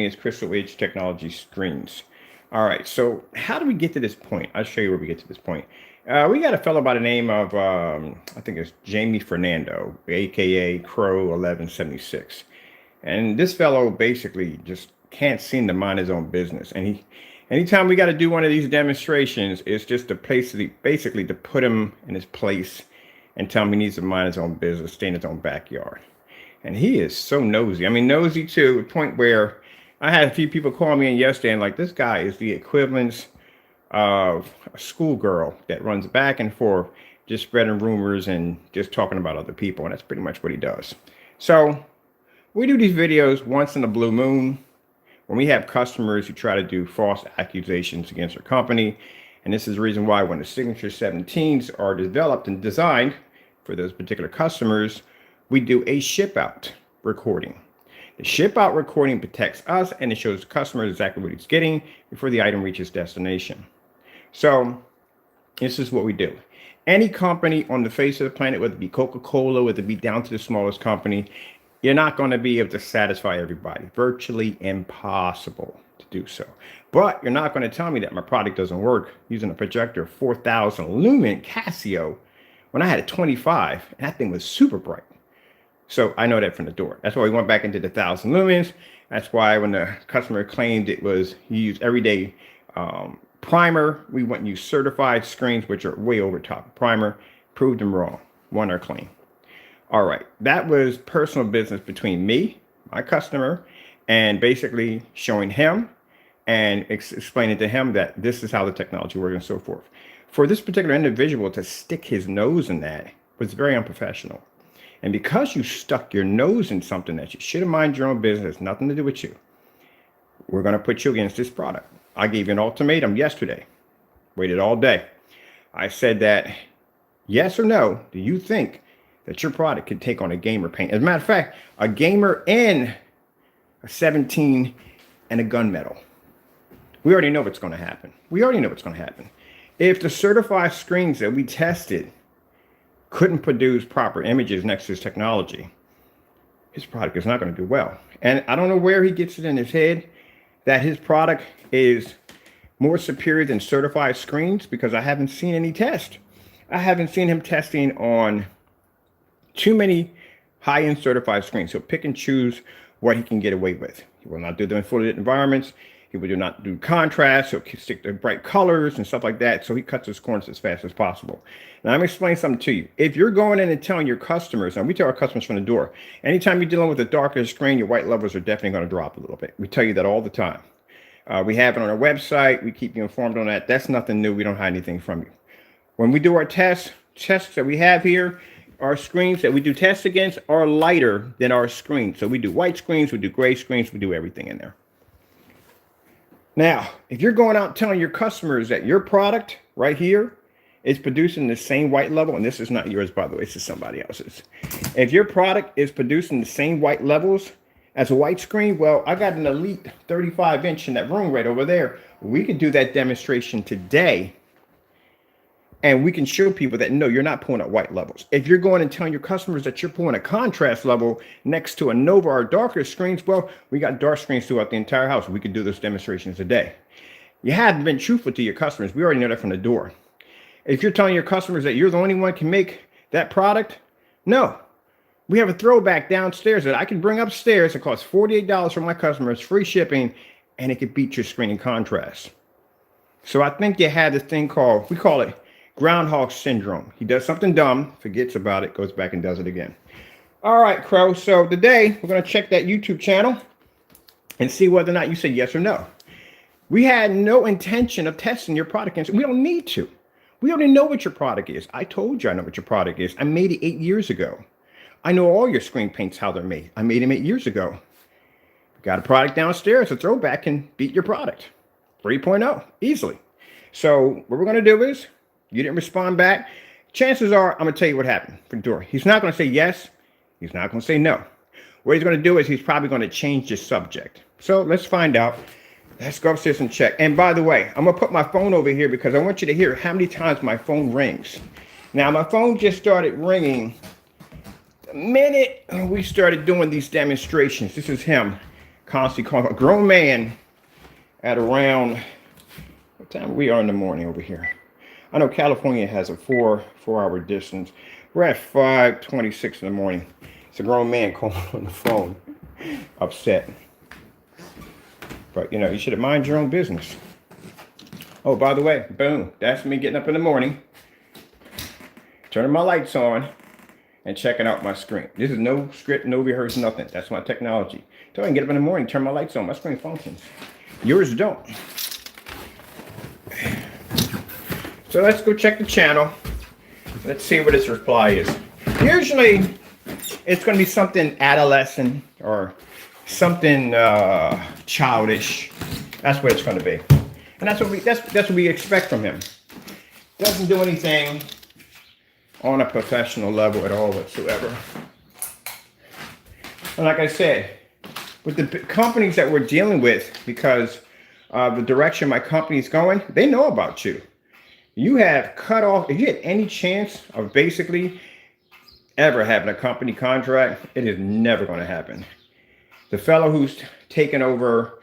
company is Crystal Edge Technology Screens. All right, so how do we get to this point? I'll show you where we get to this point. We got a fellow by the name of, I think it's Jamie Fernando, aka Crow 1176. And this fellow basically just can't seem to mind his own business. And anytime we got to do one of these demonstrations, it's just to basically to put him in his place and tell him he needs to mind his own business, stay in his own backyard. And he is so nosy. I mean, nosy to a point where I had a few people call me in yesterday and like, this guy is the equivalent of a schoolgirl that runs back and forth, just spreading rumors and just talking about other people. And that's pretty much what he does. So we do these videos once in a blue moon when we have customers who try to do false accusations against our company. And this is the reason why when the Signature 17s are developed and designed for those particular customers, we do a ship out recording. The ship out recording protects us and it shows the customer exactly what he's getting before the item reaches destination. So this is what we do. Any company on the face of the planet, whether it be Coca-Cola, whether it be down to the smallest company, you're not going to be able to satisfy everybody. Virtually impossible to do so. But you're not going to tell me that my product doesn't work using a projector 4000 lumen Casio when I had a 25 and that thing was super bright. So I know that from the door. That's why we went back into the 1000 lumens. That's why when the customer claimed it was used everyday primer, we went and used certified screens, which are way over top of primer, proved them wrong, won our claim. All right, that was personal business between me, my customer, and basically showing him and explaining to him that this is how the technology works and so forth. For this particular individual to stick his nose in that was very unprofessional. And because you stuck your nose in something that you should have minded your own business, has nothing to do with you, we're going to put you against this product. I gave you an ultimatum yesterday, waited all day. I said that, yes or no, do you think that your product could take on a gamer paint? As a matter of fact, a gamer in a 17 and a gunmetal. We already know what's going to happen. We already know what's going to happen. If the certified screens that we tested couldn't produce proper images next to his technology, his product is not going to do well. And I don't know where he gets it in his head that his product is more superior than certified screens, because I haven't seen any test. I haven't seen him testing on too many high-end certified screens. He'll pick and choose what he can get away with. He will not do them in fully lit environments. He will not do contrast. He'll stick to bright colors and stuff like that. So he cuts his corners as fast as possible. Now, let me explain something to you. If you're going in and telling your customers, and we tell our customers from the door, anytime you're dealing with a darker screen, your white levels are definitely going to drop a little bit. We tell you that all the time. We have it on our website. We keep you informed on that. That's nothing new. We don't hide anything from you. When we do our tests that we have here, our screens that we do tests against are lighter than our screens. So we do white screens, we do gray screens, we do everything in there. Now, if you're going out telling your customers that your product right here is producing the same white level, and this is not yours, by the way, this is somebody else's. If your product is producing the same white levels as a white screen, well, I got an elite 35-inch in that room right over there. We can do that demonstration today, and we can show people that, no, you're not pulling at white levels. If you're going and telling your customers that you're pulling a contrast level next to a Nova or darker screens, well, we got dark screens throughout the entire house. We could do those demonstrations today. You haven't been truthful to your customers. We already know that from the door. If you're telling your customers that you're the only one can make that product, no. We have a throwback downstairs that I can bring upstairs. It costs $48 for my customers, free shipping, and it could beat your screen in contrast. So I think you have this thing called, we call it Groundhog Syndrome. He does something dumb, forgets about it, goes back and does it again. All right, Crow. So today we're going to check that YouTube channel and see whether or not you say yes or no. We had no intention of testing your product. We don't need to. We already know what your product is. I told you I know what your product is. I made it 8 years ago. I know all your screen paints, how they're made. I made them 8 years ago. We got a product downstairs. A throwback can beat your product. 3.0, easily. So what we're going to do is, you didn't respond back. Chances are, I'm going to tell you what happened for the door. He's not going to say yes. He's not going to say no. What he's going to do is he's probably going to change the subject. So let's find out. Let's go upstairs and check. And by the way, I'm going to put my phone over here because I want you to hear how many times my phone rings. Now, my phone just started ringing the minute we started doing these demonstrations. This is him constantly calling a grown man at around what time we are in the morning over here. I know California has a four-hour distance. We're at 5:26 in the morning. It's a grown man calling on the phone, upset. But, you know, you should have mind your own business. Oh, by the way, boom, that's me getting up in the morning, turning my lights on, and checking out my screen. This is no script, no rehearse, nothing. That's my technology. So I can get up in the morning, turn my lights on, my screen functions. Yours don't. So let's go check the channel. Let's see what his reply is. Usually, it's going to be something adolescent or something childish. That's what it's going to be, and that's what we expect from him. Doesn't do anything on a professional level at all whatsoever. And like I said, with the companies that we're dealing with, because of the direction my company's going, they know about you. You have cut off, if you had any chance of basically ever having a company contract, it is never going to happen. The fellow who's taken over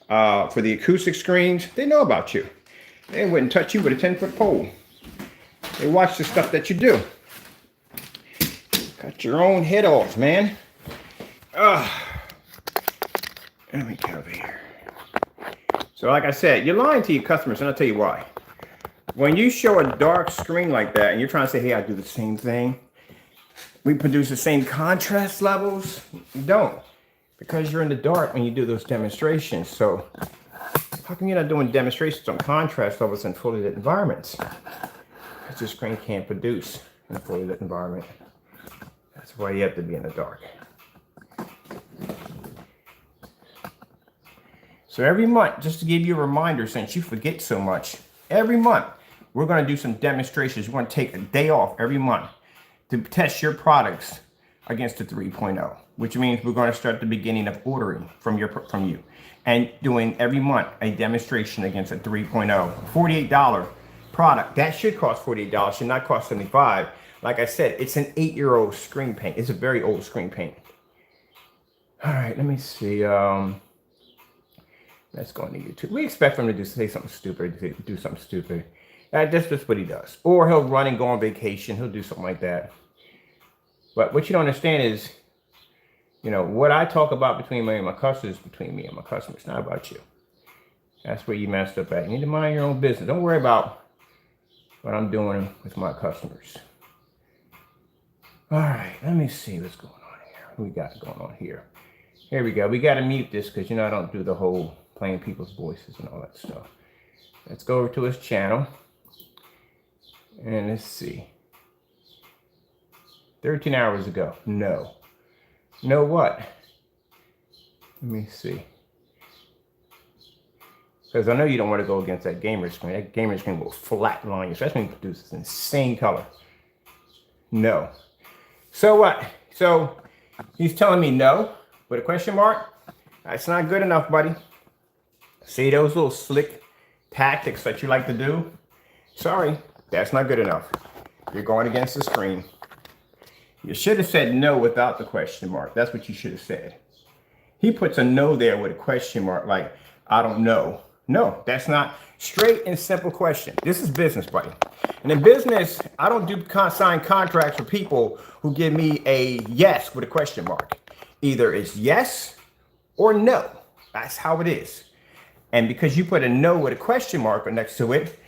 for the acoustic screens, they know about you. They wouldn't touch you with a 10-foot pole. They watch the stuff that you do. Cut your own head off, man. Let me get over here. So like I said, you're lying to your customers, and I'll tell you why. When you show a dark screen like that, and you're trying to say, hey, I do the same thing, we produce the same contrast levels, you don't. Because you're in the dark when you do those demonstrations. So how come you're not doing demonstrations on contrast levels in fully lit environments? Because the screen can't produce in a fully lit environment. That's why you have to be in the dark. So every month, just to give you a reminder, since you forget so much, every month we're going to do some demonstrations. We're going to take a day off every month to test your products against the 3.0, which means we're going to start the beginning of ordering from you and doing every month a demonstration against a 3.0. $48 product. That should cost $48, should not cost $75. Like I said, it's an 8-year-old screen paint. It's a very old screen paint. All right, let me see. Let's go into YouTube. We expect him to do something stupid. That's just what he does. Or he'll run and go on vacation. He'll do something like that. But what you don't understand is, you know, what I talk about between me and my customers, between me and my customers, not about you. That's where you messed up at. You need to mind your own business. Don't worry about what I'm doing with my customers. All right, let me see what's going on here. What we got going on here? Here we go. We got to mute this because, you know, I don't do the whole playing people's voices and all that stuff. Let's go over to his channel. And let's see. 13 hours ago. No. No what? Let me see. Because I know you don't want to go against that gamer screen. That gamer screen will flatline you, especially when it produces insane color. No. So what? So he's telling me no with a question mark? That's not good enough, buddy. See those little slick tactics that you like to do? Sorry, that's not good enough. You're going against the screen. You should have said no without the question mark. That's what you should have said. He puts a no there with a question mark, like, I don't know. No, that's not straight and simple question. This is business, buddy. And in business, I don't do sign contracts for people who give me a yes with a question mark. Either it's yes or no. That's how it is. And because you put a no with a question mark next to it,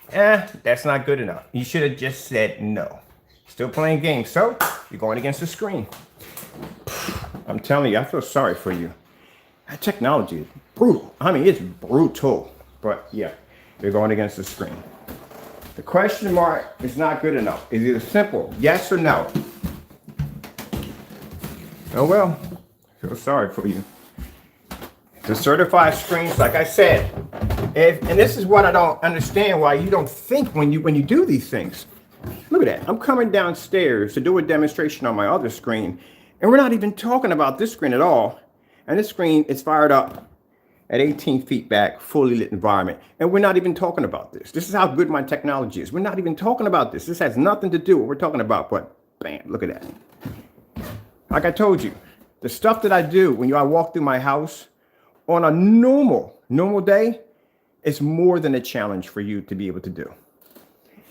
that's not good enough. You should have just said no. Still playing games. So you're going against the screen. I'm telling you, I feel sorry for you. That technology is brutal. I mean, it's brutal. But yeah, you're going against the screen. The question mark is not good enough. It's either simple, yes or no. Oh well, I feel sorry for you. The certified screens, like I said, and this is what I don't understand, why you don't think when you do these things. Look at that. I'm coming downstairs to do a demonstration on my other screen, and we're not even talking about this screen at all. And this screen is fired up at 18 feet back, fully lit environment. And we're not even talking about this. This is how good my technology is. We're not even talking about this. This has nothing to do with what we're talking about, but bam, look at that. Like I told you, the stuff that I do when I walk through my house, on a normal day, it's more than a challenge for you to be able to do.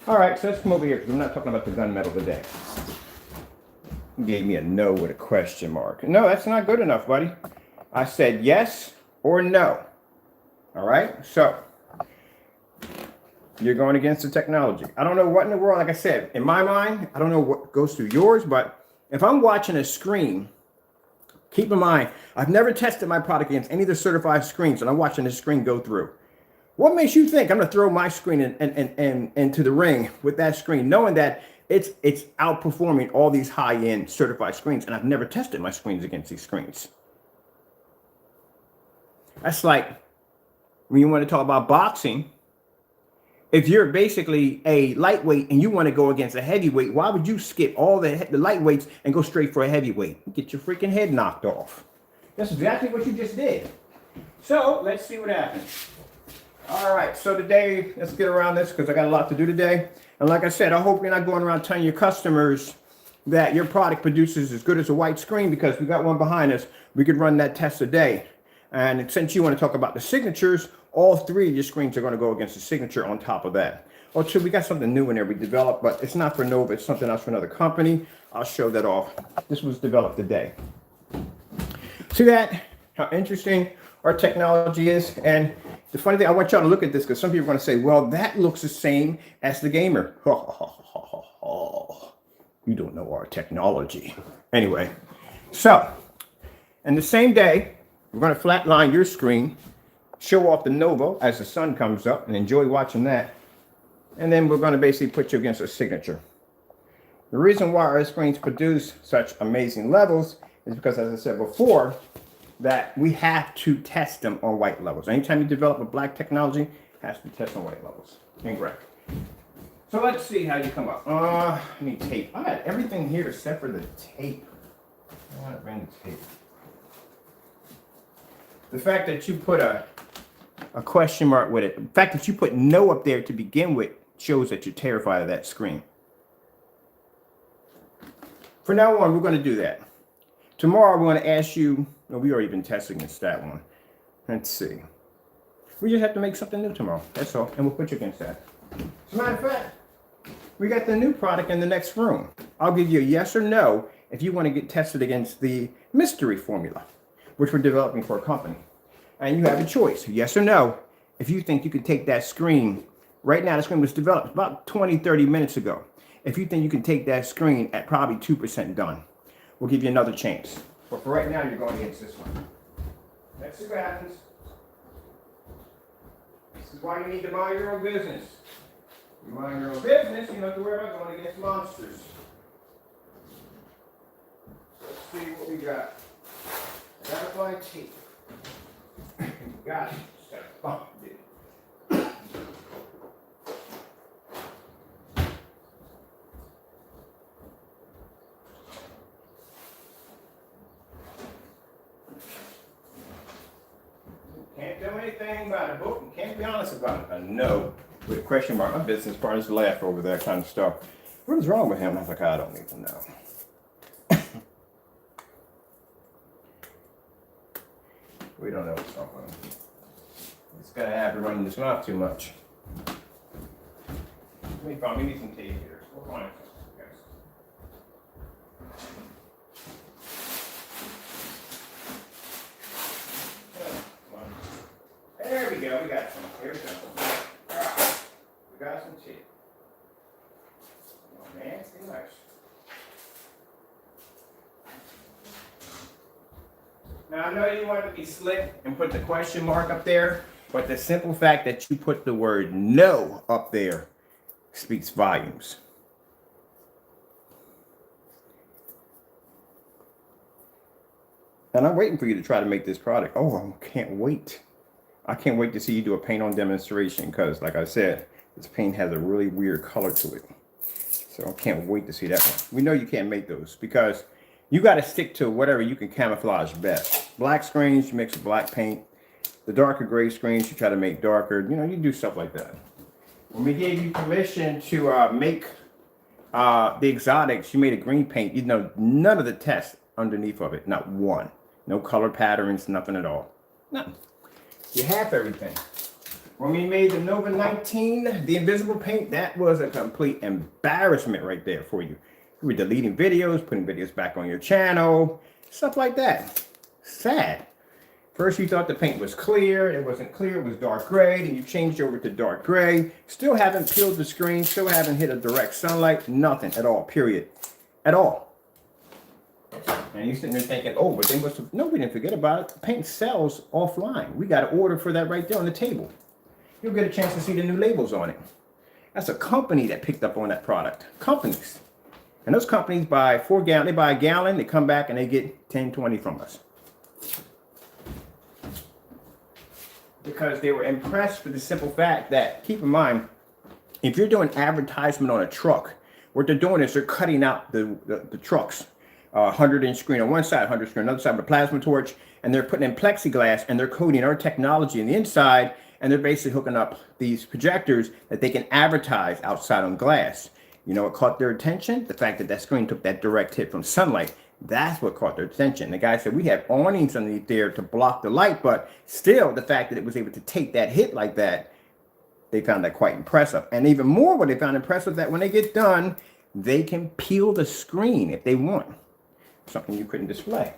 All right, so let's come over here because I'm not talking about the gunmetal today. You gave me a no with a question mark. No, that's not good enough, buddy. I said yes or no. All right, so you're going against the technology. I don't know what in the world, like I said, in my mind, I don't know what goes through yours, but if I'm watching a screen, keep in mind, I've never tested my product against any of the certified screens, and I'm watching this screen go through. What makes you think I'm going to throw my screen into the ring with that screen, knowing that it's outperforming all these high-end certified screens, and I've never tested my screens against these screens? That's like when you want to talk about boxing. If you're basically a lightweight and you want to go against a heavyweight, why would you skip all the lightweights and go straight for a heavyweight? Get your freaking head knocked off. That's exactly what you just did. So let's see what happens. All right, so today, let's get around this because I got a lot to do today. And like I said, I hope you're not going around telling your customers that your product produces as good as a white screen, because we got one behind us. We could run that test today. And since you want to talk about the signatures, all three of your screens are going to go against the signature on top of that. Oh, so we got something new in there we developed, but it's not for Nova. It's something else for another company. I'll show that off. This was developed today. See that? How interesting our technology is. And the funny thing, I want y'all to look at this because some people are going to say, well, that looks the same as the gamer. You don't know our technology. Anyway, so in the same day, we're going to flatline your screen, show off the Nova as the sun comes up, and enjoy watching that. And then we're going to basically put you against a signature. The reason why our screens produce such amazing levels is because, as I said before, that we have to test them on white levels. Anytime you develop a black technology, it has to be tested on white levels. Incorrect. So let's see how you come up. I need tape. I got everything here except for the tape. I want to bring the tape. The fact that you put a question mark with it, the fact that you put no up there to begin with, shows that you're terrified of that screen. For now on, we're going to do that. Tomorrow, we're going to ask you, well, we already been testing against that one. Let's see. We just have to make something new tomorrow. That's all. And we'll put you against that. As a matter of fact, we got the new product in the next room. I'll give you a yes or no if you want to get tested against the mystery formula, which we're developing for a company. And you have a choice, yes or no, if you think you can take that screen. Right now, the screen was developed about 20, 30 minutes ago. If you think you can take that screen at probably 2% done, we'll give you another chance. But for right now, you're going against this one. Let's see what happens. This is why you need to mind your own business. You mind your own business, you don't have to worry about going against monsters. Let's see what we got. I gotta find tape. Got it. Just gotta find it. Can't do anything about a book and can't be honest about it. I know. With a question mark, my business partners laugh over that kind of stuff. What is wrong with him? I was like, I don't even know. We don't know what's wrong with him. He's got to have to run his mouth too much. Let me find, we need some tape here. We'll find it. There we go, we got some. Here we go. Alright, we got some tape. Oh man, it's too much. Now I know you want to be slick and put the question mark up there, but the simple fact that you put the word no up there speaks volumes. And I'm waiting for you to try to make this product. Oh, I can't wait. I can't wait to see you do a paint on demonstration because, like I said, this paint has a really weird color to it. So I can't wait to see that one. We know you can't make those because you got to stick to whatever you can camouflage best. Black screens, you mix with black paint. The darker gray screens, you try to make darker. You know, you do stuff like that. When we gave you permission to make the exotics, you made a green paint. You know, none of the tests underneath of it, not one. No color patterns, nothing at all. Nothing. You have everything. When we made the Nova 19, the invisible paint, that was a complete embarrassment right there for you. You were deleting videos, putting videos back on your channel, stuff like that. Sad. First you thought the paint was clear, it wasn't clear, it was dark gray, then you changed over to dark gray. Still haven't peeled the screen, still haven't hit a direct sunlight, nothing at all, period. At all. And you're sitting there thinking, oh, but they must have, no, we didn't forget about it. The paint sells offline. We got an order for that right there on the table. You'll get a chance to see the new labels on it. That's a company that picked up on that product. Companies. And those companies buy 4 gallons, they buy a gallon, they come back and they get 10, 20 from us. Because they were impressed with the simple fact that, keep in mind, if you're doing advertisement on a truck, what they're doing is they're cutting out the trucks. 100-inch screen on one side, 100 screen on the other side with a plasma torch, and they're putting in plexiglass and they're coating our technology on the inside, and they're basically hooking up these projectors that they can advertise outside on glass. You know what caught their attention? The fact that that screen took that direct hit from sunlight. That's what caught their attention. The guy said, we have awnings underneath there to block the light, but still the fact that it was able to take that hit like that, they found that quite impressive. And even more what they found impressive, that when they get done, they can peel the screen if they want. Something you couldn't display.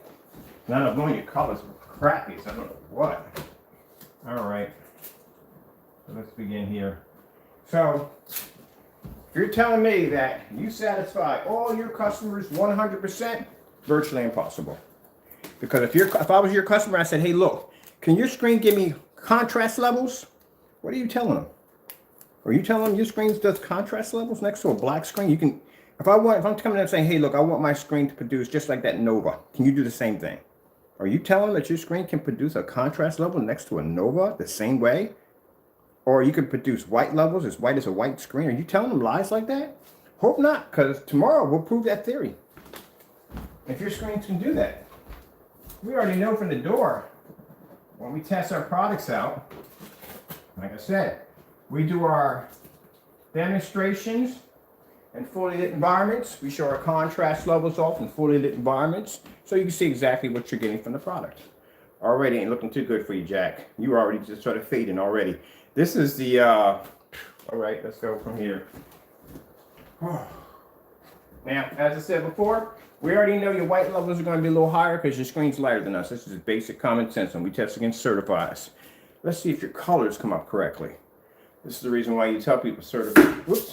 Now I'm knowing your colors were crappy, so I don't know what. All right, so let's begin here. So if you're telling me that you satisfy all your customers 100%, virtually impossible. Because if I was your customer, I said, hey, look, can your screen give me contrast levels? What are you telling them? Are you telling them your screen does contrast levels next to a black screen? You can, if I'm coming in and saying, hey, look, I want my screen to produce just like that Nova. Can you do the same thing? Are you telling them that your screen can produce a contrast level next to a Nova the same way? Or you can produce white levels as white as a white screen? Are you telling them lies like that? Hope not, because tomorrow we'll prove that theory. If your screens can do that. We already know from the door, when we test our products out, like I said, we do our demonstrations in fully lit environments. We show our contrast levels off in fully lit environments, so you can see exactly what you're getting from the product. Already ain't looking too good for you, Jack. You already just started fading already. This is the, all right, let's go from here. Now, as I said before, we already know your white levels are going to be a little higher because your screen's lighter than us. This is basic common sense when we test against certifiers. Let's see if your colors come up correctly. This is the reason why you tell people certified. Whoops,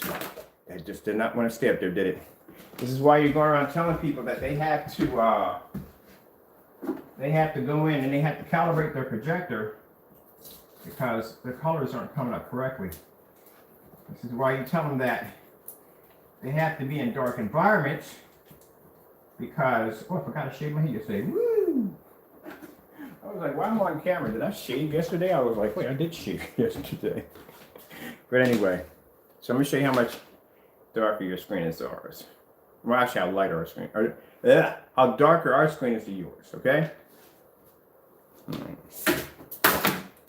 that just did not want to stay up there, did it? This is why you're going around telling people that they have to go in and they have to calibrate their projector because the colors aren't coming up correctly. This is why you tell them that they have to be in dark environments because, oh, I forgot to shave my head yesterday. Woo! I was like, why am I on camera? Did I shave yesterday? I was like, wait, I did shave yesterday. But anyway, so I'm going to show you how much darker your screen is to ours. Well, actually, how lighter our screen, or how darker our screen is to yours, okay?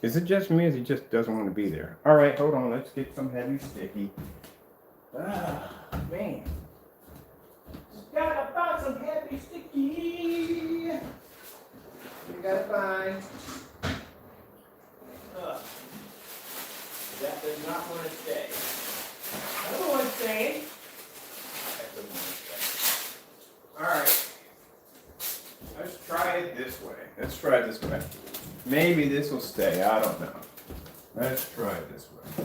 Is it just me or is it just doesn't want to be there? All right, hold on. Let's get some heavy sticky. Ah, man. Just gotta find some heavy sticky. You gotta find. That does not want to stay. I don't want to stay. That doesn't want to stay. All right. Let's try it this way. Let's try it this way. Maybe this will stay. I don't know. Let's try it this way.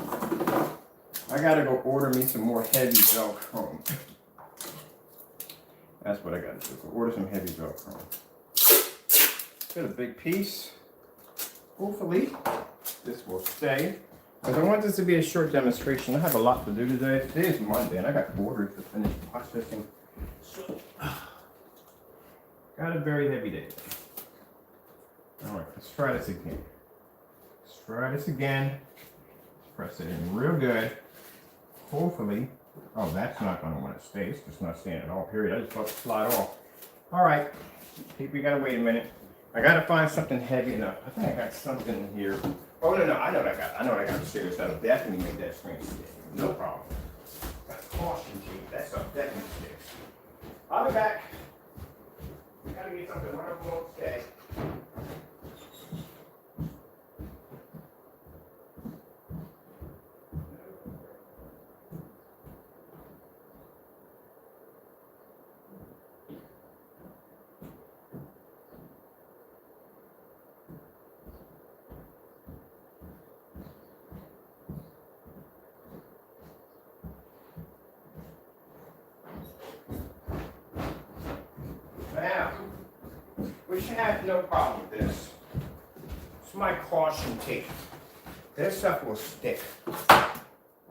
I gotta go order me some more heavy Velcro. That's what I gotta do. Go order some heavy Velcro. Got a big piece. Hopefully, this will stay. Because I want this to be a short demonstration. I have a lot to do today. Today is Monday, and I got orders to finish processing. So, got a very heavy day. All right, let's try this again. Let's try this again. Press it in real good. Hopefully, oh, that's not going to want to stay. It's just not staying at all, period. I just thought it slide off. All right, we got to wait a minute. I got to find something heavy enough. I think I got something in here. Oh, no, I know what I got. I know what I got to serious. That'll definitely make that screen stick. No problem. That's caution tape. That stuff definitely sticks. I'll be back. We got to get something wonderful on stay. We should have no problem with this. It's my caution tape. This stuff will stick.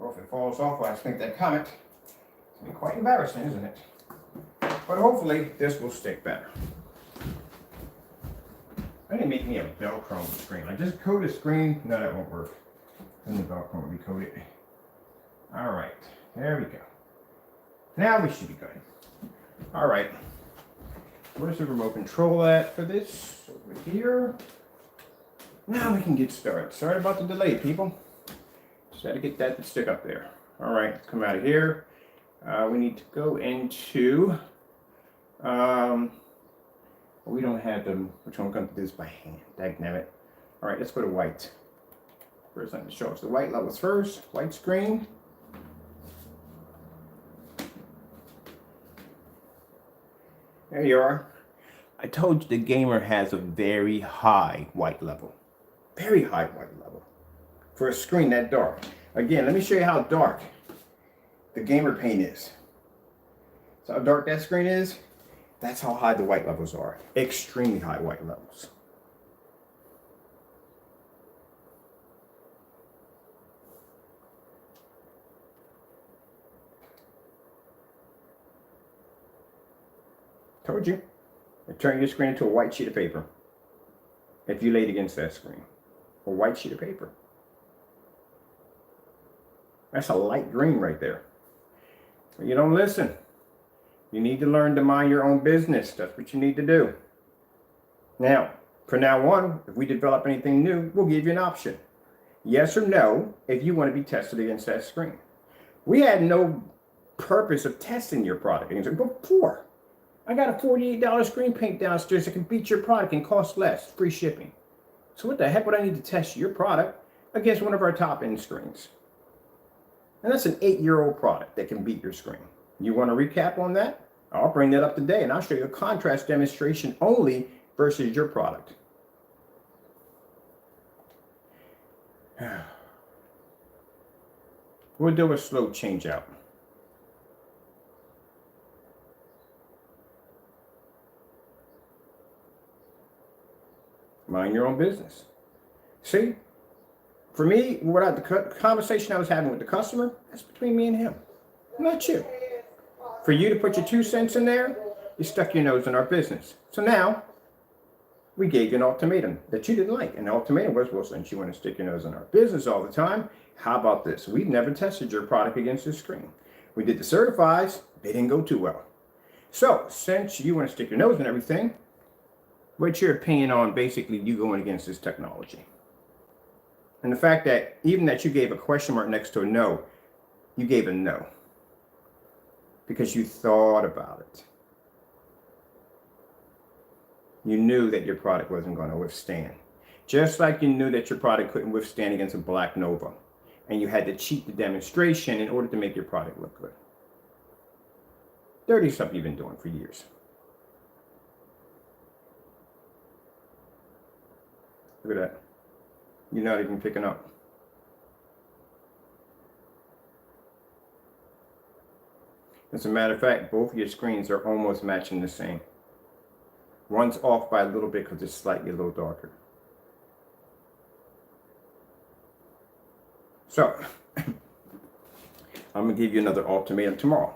Or if it falls off, I think that comment. It's gonna be quite embarrassing, isn't it? But hopefully this will stick better. I didn't make me a Velcro screen. Like just coat a screen. No, that won't work. Then the Velcro will be coated. All right, there we go. Now we should be good. All right. Where's the remote control at for this? Over here. Now we can get started. Sorry about the delay, people. Just had to get that to stick up there. All right, let's come out of here. We need to go into, we don't have them, which I'm going to do this by hand. Dagnabbit. All right, let's go to white. First, let me show us the white levels first. White screen. There you are. I told you the gamer has a very high white level. Very high white level. For a screen that dark. Again, let me show you how dark the gamer paint is. So how dark that screen is, that's how high the white levels are. Extremely high white levels. Told you. Turn your screen into a white sheet of paper. If you laid against that screen. A white sheet of paper. That's a light green right there. But you don't listen. You need to learn to mind your own business. That's what you need to do. Now, from now on, if we develop anything new, we'll give you an option. Yes or no, if you want to be tested against that screen. We had no purpose of testing your product against it before. I got a $48 screen paint downstairs that can beat your product and cost less, free shipping. So what the heck would I need to test your product against one of our top end screens? And that's an 8-year-old product that can beat your screen. You want to recap on that? I'll bring that up today and I'll show you a contrast demonstration only versus your product. We'll do a slow change out. Mind your own business. See, for me, the conversation I was having with the customer, that's between me and him, not you. For you to put your 2 cents in there, you stuck your nose in our business. So now, we gave you an ultimatum that you didn't like. And the ultimatum was, well, since you want to stick your nose in our business all the time, how about this? We've never tested your product against this screen. We did the certifies, they didn't go too well. So, since you want to stick your nose in everything, what's your opinion on basically you going against this technology? And the fact that even that you gave a question mark next to a no, you gave a no. Because you thought about it. You knew that your product wasn't going to withstand. Just like you knew that your product couldn't withstand against a Black Nova. And you had to cheat the demonstration in order to make your product look good. Dirty stuff you've been doing for years. Look at that. You're not even picking up. As a matter of fact, both of your screens are almost matching the same. One's off by a little bit because it's slightly a little darker. So, I'm going to give you another ultimatum tomorrow.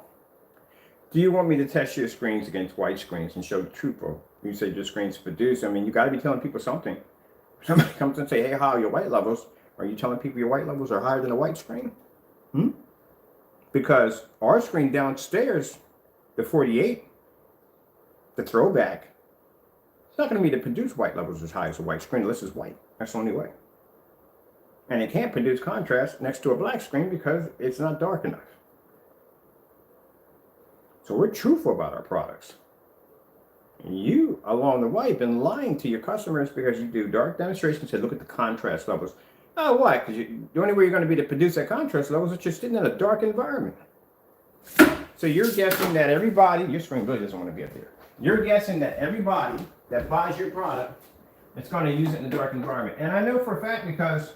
Do you want me to test your screens against white screens and show the truth? Or you said your screens produce. I mean, you got to be telling people something. Somebody comes and say, hey, how are your white levels? Are you telling people your white levels are higher than a white screen? Because our screen downstairs, the 48, the throwback, it's not going to be to produce white levels as high as a white screen unless it's white. That's the only way. And it can't produce contrast next to a black screen because it's not dark enough. So we're truthful about our products. And you, along the way, have been lying to your customers because you do dark demonstrations and look at the contrast levels. Oh, why? Because the only way you're going to be to produce that contrast level is that you're sitting in a dark environment. So you're guessing that everybody, your screen really doesn't want to be up there. You're guessing that everybody that buys your product is going to use it in a dark environment. And I know for a fact because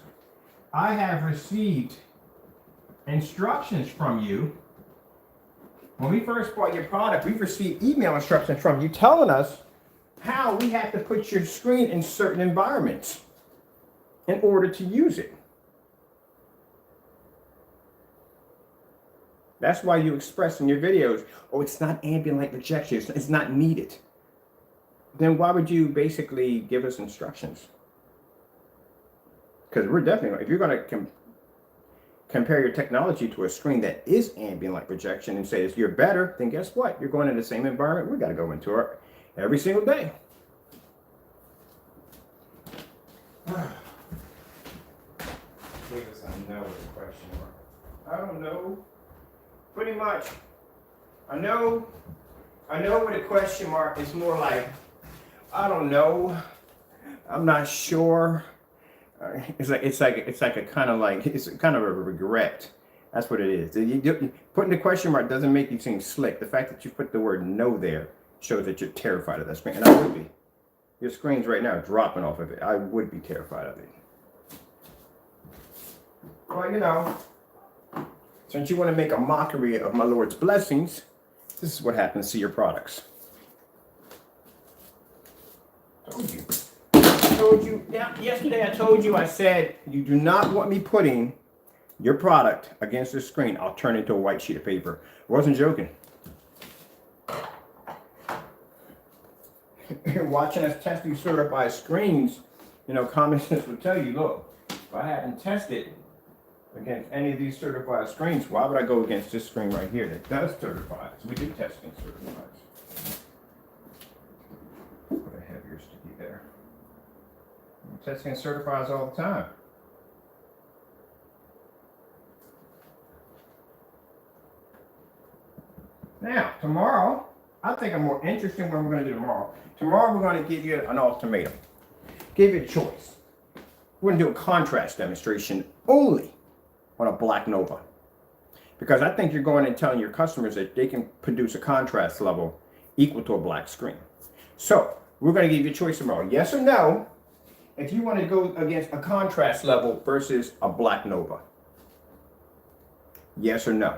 I have received instructions from you. When we first bought your product, we received email instructions from you telling us how we have to put your screen in certain environments in order to use it. That's why you express in your videos, oh, it's not ambient light projection, it's not needed. Then why would you basically give us instructions? Because we're definitely, if you're going to compare your technology to a screen that is ambient light projection and say you're better, then guess what? You're going in the same environment we got to go into it every single day. Give us a no with a question mark. I don't know. Pretty much. I know with a question mark, it's more like, I don't know. I'm not sure. It's like a kind of like, it's kind of a regret. That's what it is. Putting the question mark doesn't make you seem slick. The fact that you put the word no there shows that you're terrified of that screen. And I would be. Your screen's right now dropping off of it. I would be terrified of it. Well, you know, since you want to make a mockery of my Lord's blessings, this is what happens to your products. Told you. Now, yesterday I told you, I said, you do not want me putting your product against the screen. I'll turn it into a white sheet of paper. I wasn't joking. Watching us test these certified screens, you know, common sense will tell you, look, if I haven't tested against any of these certified screens, why would I go against this screen right here that does certify? So we do test against certified. Put a heavier sticky there. Testing certifies all the time. Now, tomorrow, I think I'm more interested in what we're going to do tomorrow. Tomorrow, we're going to give you an ultimatum. Give you a choice. We're going to do a contrast demonstration only on a black Nova. Because I think you're going and telling your customers that they can produce a contrast level equal to a black screen. So, we're going to give you a choice tomorrow. Yes or no, if you want to go against a contrast level versus a black Nova. Yes or no.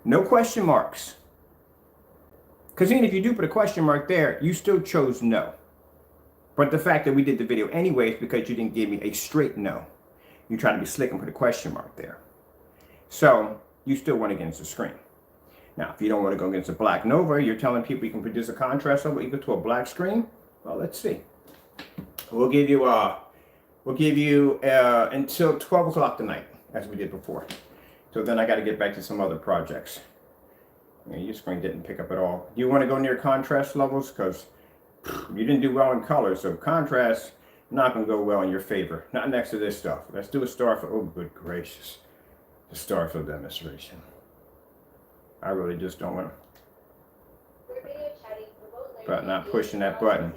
No question marks. Because even if you do put a question mark there, you still chose no. But the fact that we did the video anyway is because you didn't give me a straight no. You tried to be slick and put a question mark there. So you still went against the screen. Now, if you don't want to go against a black Nova, you're telling people you can produce a contrast level equal to a black screen. Well, let's see. We'll give you until 12 o'clock tonight, as we did before. So then I got to get back to some other projects. Yeah, your screen didn't pick up at all. Do you want to go near contrast levels? Because you didn't do well in color, so contrast not going to go well in your favor. Not next to this stuff. Let's do a Starfield. Oh, good gracious. The Starfield demonstration. I really just don't want to. But not pushing that button.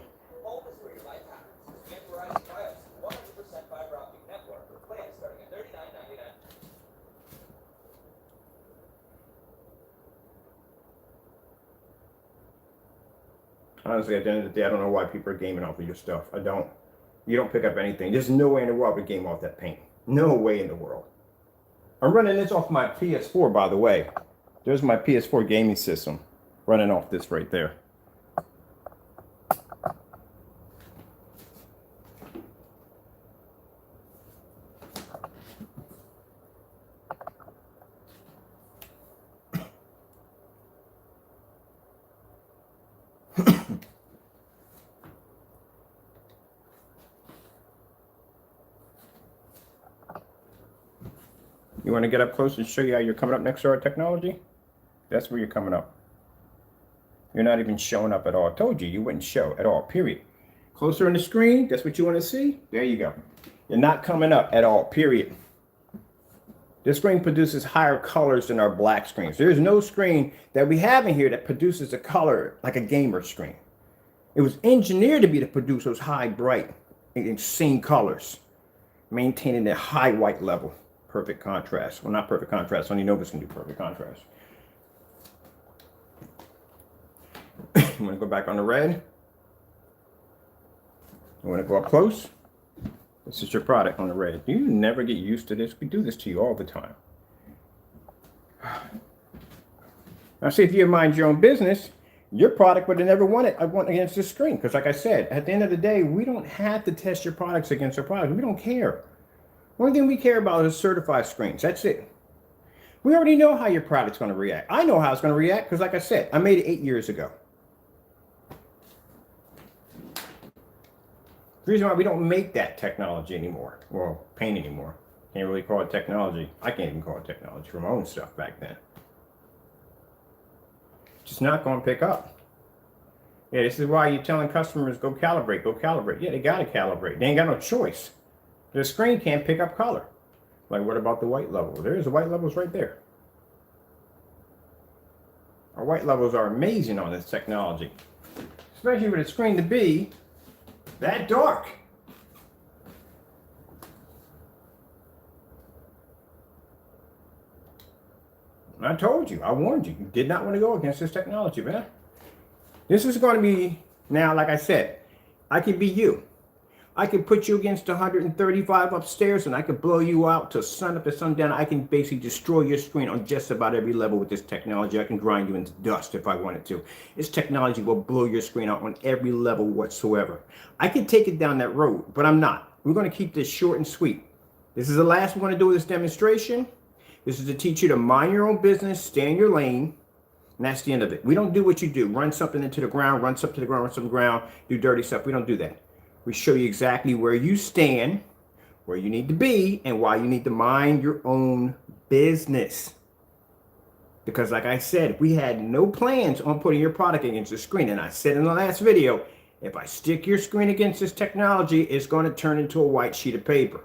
Honestly, at the end of the day, I don't know why people are gaming off of your stuff. I don't. You don't pick up anything. There's no way in the world we game off that paint. No way in the world. I'm running this off my PS4, by the way. There's my PS4 gaming system running off this right there. You want to get up close and show you how you're coming up next to our technology? That's where you're coming up. You're not even showing up at all. I told you, you wouldn't show at all, period. Closer on the screen, that's what you want to see? There you go. You're not coming up at all, period. This screen produces higher colors than our black screens. There's no screen that we have in here that produces a color like a gamer screen. It was engineered to be to produce those high, bright, insane colors, maintaining that high white level. Perfect contrast. Well, not perfect contrast. Only Novas can do perfect contrast. You want to go back on the red? You want to go up close? This is your product on the red. You never get used to this. We do this to you all the time. Now, see, if you mind your own business, Your product would have never won it. I won against this screen because, like I said, at the end of the day, we don't have to test your products against our product. We don't care. The only thing we care about is certified screens. That's it. We already know how your product's going to react. I know how it's going to react because, like I said, I made it 8 years ago. The reason why we don't make that technology anymore, well, paint anymore, can't really call it technology. I can't even call it technology for my own stuff back then. Just not going to pick up. Yeah, this is why you're telling customers, go calibrate, go calibrate. Yeah, they got to calibrate. They ain't got no choice. The screen can't pick up color. Like, what about the white level? There's the white levels right there. Our white levels are amazing on this technology, especially with the screen to be that dark. I told you, I warned you, you did not want to go against this technology, man. This is going to be, now, like I said, I could be you. I can put you against 135 upstairs and I could blow you out to sun up to sundown. I can basically destroy your screen on just about every level with this technology. I can grind you into dust if I wanted to. This technology will blow your screen out on every level whatsoever. I could take it down that road, but I'm not. We're going to keep this short and sweet. This is the last one to do this demonstration. This is to teach you to mind your own business, stay in your lane, and that's the end of it. We don't do what you do. Run something into the ground, run something to the ground, run something to the ground, do dirty stuff. We don't do that. We show you exactly where you stand, where you need to be, and why you need to mind your own business. Because like I said, we had no plans on putting your product against the screen. And I said in the last video, if I stick your screen against this technology, it's going to turn into a white sheet of paper.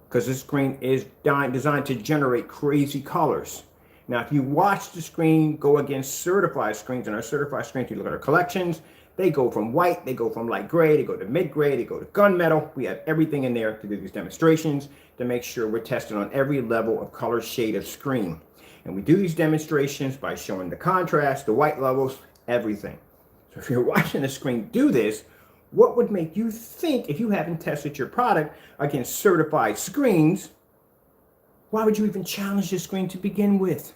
Because this screen is designed to generate crazy colors. Now, if you watch the screen go against certified screens, and our certified screens, you look at our collections, they go from white, they go from light gray, they go to mid gray, they go to gunmetal. We have everything in there to do these demonstrations to make sure we're testing on every level of color shade of screen. And we do these demonstrations by showing the contrast, the white levels, everything. So if you're watching the screen do this, what would make you think, if you haven't tested your product against certified screens, why would you even challenge the screen to begin with?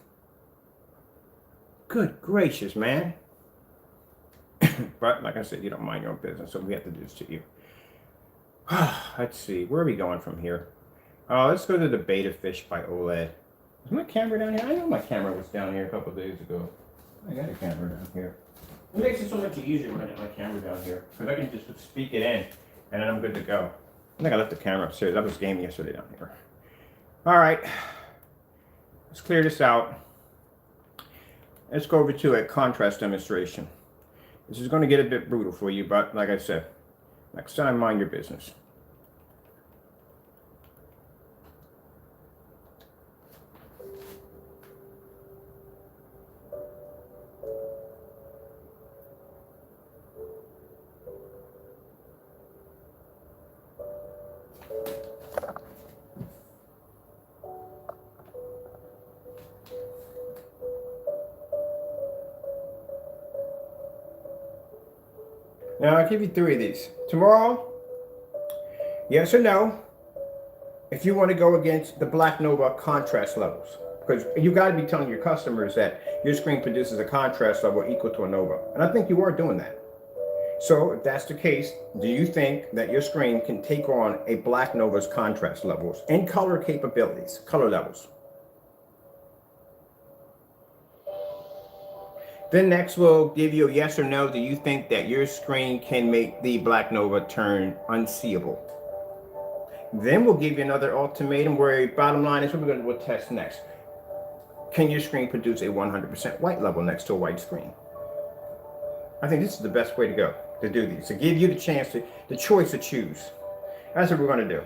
Good gracious, man. But like I said, you don't mind your own business, so we have to do this to you. Let's see, where are we going from here? Let's go to the Beta Fish by OLED. Is my camera down here? I know my camera was down here a couple of days ago. I got a camera down here. It makes it so much easier when I get my camera down here, because I can just speak it in, and then I'm good to go. I think I left the camera upstairs. I was gaming yesterday down here. All right, let's clear this out. Let's go over to a contrast demonstration. This is going to get a bit brutal for you, but like I said, next time, mind your business. Now, I'll give you 3 of these. Tomorrow, yes or no, if you want to go against the Black Nova contrast levels. Because you got to be telling your customers that your screen produces a contrast level equal to a Nova. And I think you are doing that. So if that's the case, do you think that your screen can take on a Black Nova's contrast levels and color capabilities, color levels? Then next we'll give you a yes or no. Do you think that your screen can make the Black Nova turn unseeable? Then we'll give you another ultimatum where bottom line is what we'll test next. Can your screen produce a 100% white level next to a white screen? I think this is the best way to go, to do these, to give you the chance, the choice to choose. That's what we're going to do.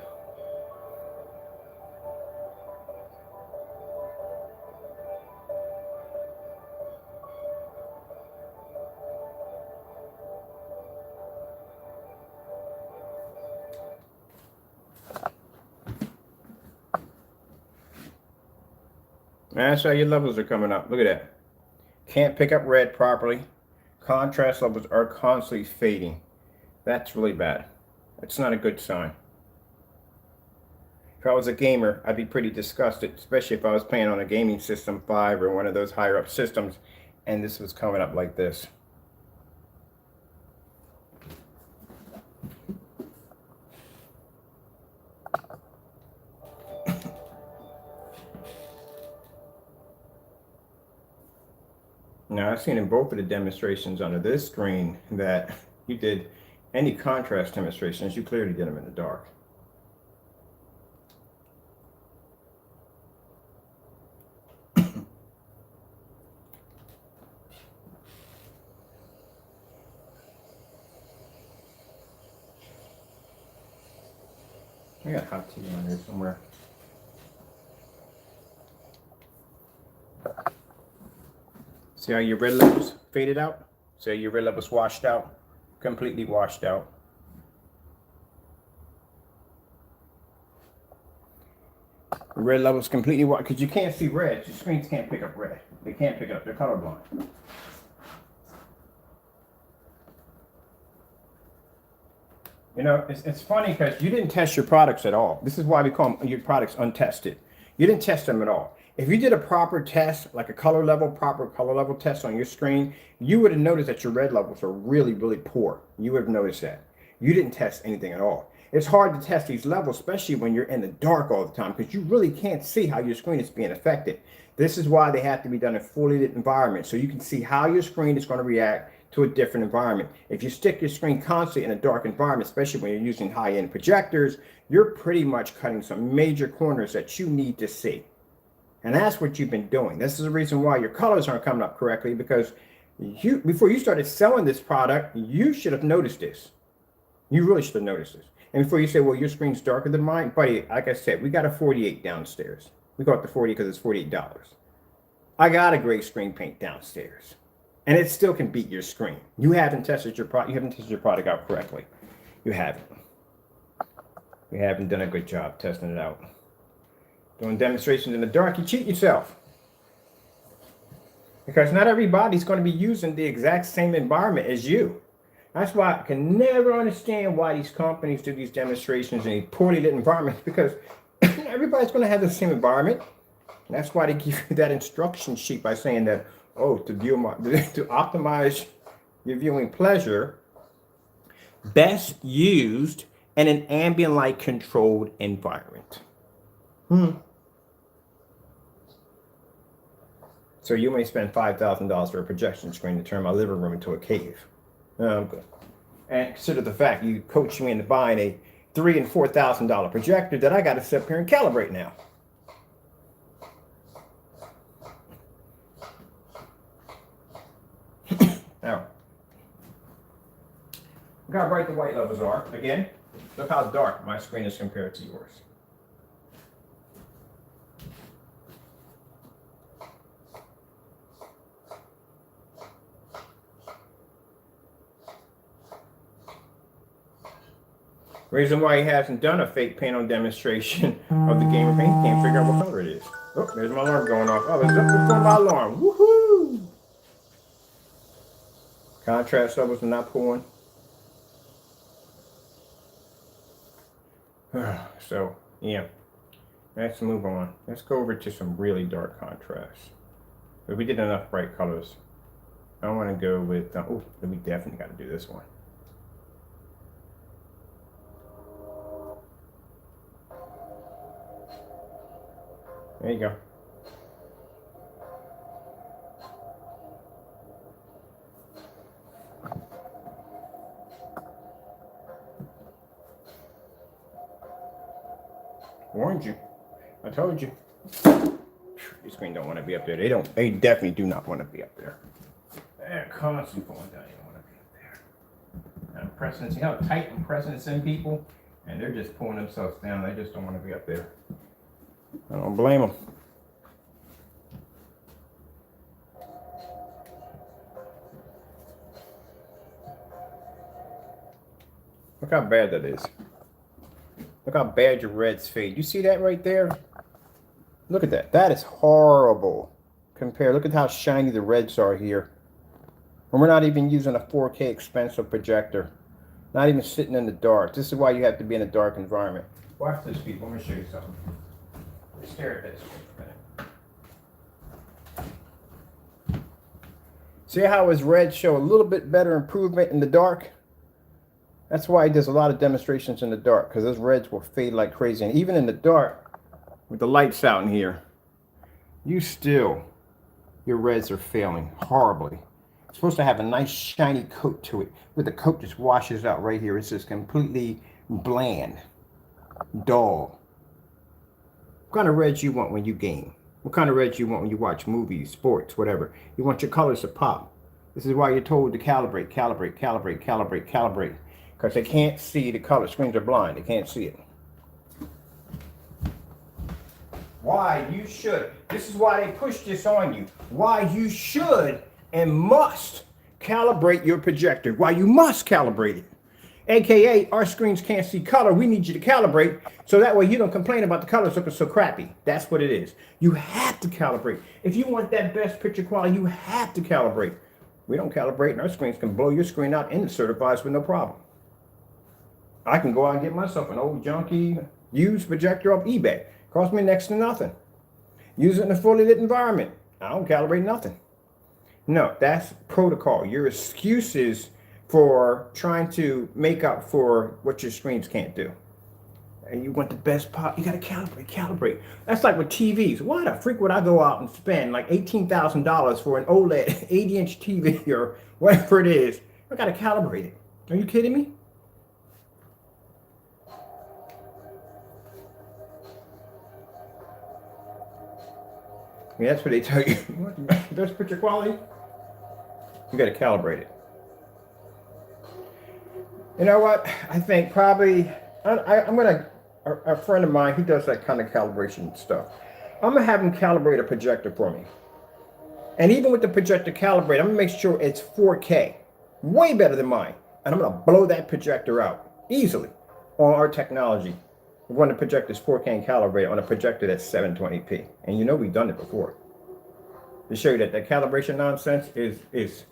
That's how your levels are coming up. Look at that. Can't pick up red properly. Contrast levels are constantly fading. That's really bad. It's not a good sign. If I was a gamer, I'd be pretty disgusted, especially if I was playing on a gaming system 5 or one of those higher up systems, and this was coming up like this. Now, I've seen in both of the demonstrations under this screen that you did any contrast demonstrations, you clearly did them in the dark. I got hot tea on here somewhere. See how your red levels faded out? See how your red levels washed out? Completely washed out. Red levels completely washed, because you can't see red. Your screens can't pick up red. They can't pick it up. They're colorblind. You know, it's funny because you didn't test your products at all. This is why we call your products untested. You didn't test them at all. If you did a proper test, like a proper color level test on your screen, you would have noticed that your red levels are really, really poor. You would have noticed that. You didn't test anything at all. It's hard to test these levels, especially when you're in the dark all the time, because you really can't see how your screen is being affected. This is why they have to be done in fully lit environments, so you can see how your screen is going to react to a different environment. If you stick your screen constantly in a dark environment, especially when you're using high-end projectors, you're pretty much cutting some major corners that you need to see. And that's what you've been doing. This is the reason why your colors aren't coming up correctly, because before you started selling this product, you should have noticed this. You really should have noticed this. And before you say, well, your screen's darker than mine, buddy, like I said, we got a 48 downstairs. We got the 40 because it's $48. I got a gray screen paint downstairs, and it still can beat your screen. You haven't tested your product. You haven't tested your product out correctly. You haven't. You haven't done a good job testing it out. Doing demonstrations in the dark, you cheat yourself. Because not everybody's going to be using the exact same environment as you. That's why I can never understand why these companies do these demonstrations in these poorly lit environments, because everybody's going to have the same environment. And that's why they give you that instruction sheet by saying that, oh, to optimize your viewing pleasure, best used in an ambient light controlled environment. So you may spend $5,000 for a projection screen to turn my living room into a cave. Good. And consider the fact you coached me into buying a $3,000 and $4,000 projector that I got to sit up here and calibrate now. Now, look how bright the white levels are. Again, look how dark my screen is compared to yours. Reason why he hasn't done a fake panel demonstration of the gamer paint, he can't figure out what color it is. Oh, there's my alarm going off. Oh, it's up before my alarm. Woohoo! Contrast levels are not pulling. So, yeah. Let's move on. Let's go over to some really dark contrast. But we did enough bright colors. I want to go with, oh, we definitely got to do this one. There you go. Warned you. I told you. Your screen don't want to be up there. They definitely do not want to be up there. They're constantly pulling down. They don't want to be up there. I'm pressing, see how tight I'm pressing this in, people? And they're just pulling themselves down. They just don't want to be up there. I don't blame them. Look how bad that is. Look how bad your reds fade. You see that right there? Look at that. That is horrible. Compare. Look at how shiny the reds are here. And we're not even using a 4K expensive projector. Not even sitting in the dark. This is why you have to be in a dark environment. Watch this, people. Let me show you something. Stare at this for a minute. See how his reds show a little bit better improvement in the dark? That's why he does a lot of demonstrations in the dark, because those reds will fade like crazy. And even in the dark, with the lights out in here, your reds are failing horribly. It's supposed to have a nice shiny coat to it, but the coat just washes out right here. It's just completely bland, dull. What kind of reds you want when you game? What kind of reds you want when you watch movies, sports, whatever? You want your colors to pop. This is why you're told to calibrate, calibrate, calibrate, calibrate, calibrate. Because they can't see the color. Screens are blind. They can't see it. Why you should. This is why they push this on you. Why you should and must calibrate your projector. Why you must calibrate it. AKA, our screens can't see color. We need you to calibrate so that way you don't complain about the colors looking so crappy. That's what it is. You have to calibrate. If you want that best picture quality, you have to calibrate. We don't calibrate, and our screens can blow your screen out and it certifies with no problem. I can go out and get myself an old junky used projector off eBay. Cost me next to nothing. Use it in a fully lit environment. I don't calibrate nothing. No, that's protocol. Your excuses for trying to make up for what your screens can't do. And you want the best pop, you gotta calibrate. That's like with TVs. Why the freak would I go out and spend like $18,000 for an OLED 80-inch TV or whatever it is? I gotta calibrate it. Are you kidding me? I mean, that's what they tell you. You want the best picture quality? You gotta calibrate it. You know what? I think probably, I'm gonna, a friend of mine, he does that kind of calibration stuff. I'm gonna have him calibrate a projector for me. And even with the projector calibrate, I'm gonna make sure it's 4K. Way better than mine. And I'm gonna blow that projector out easily on our technology. We're going to project this 4K and calibrate on a projector that's 720p. And you know we've done it before. To show you that that calibration nonsense is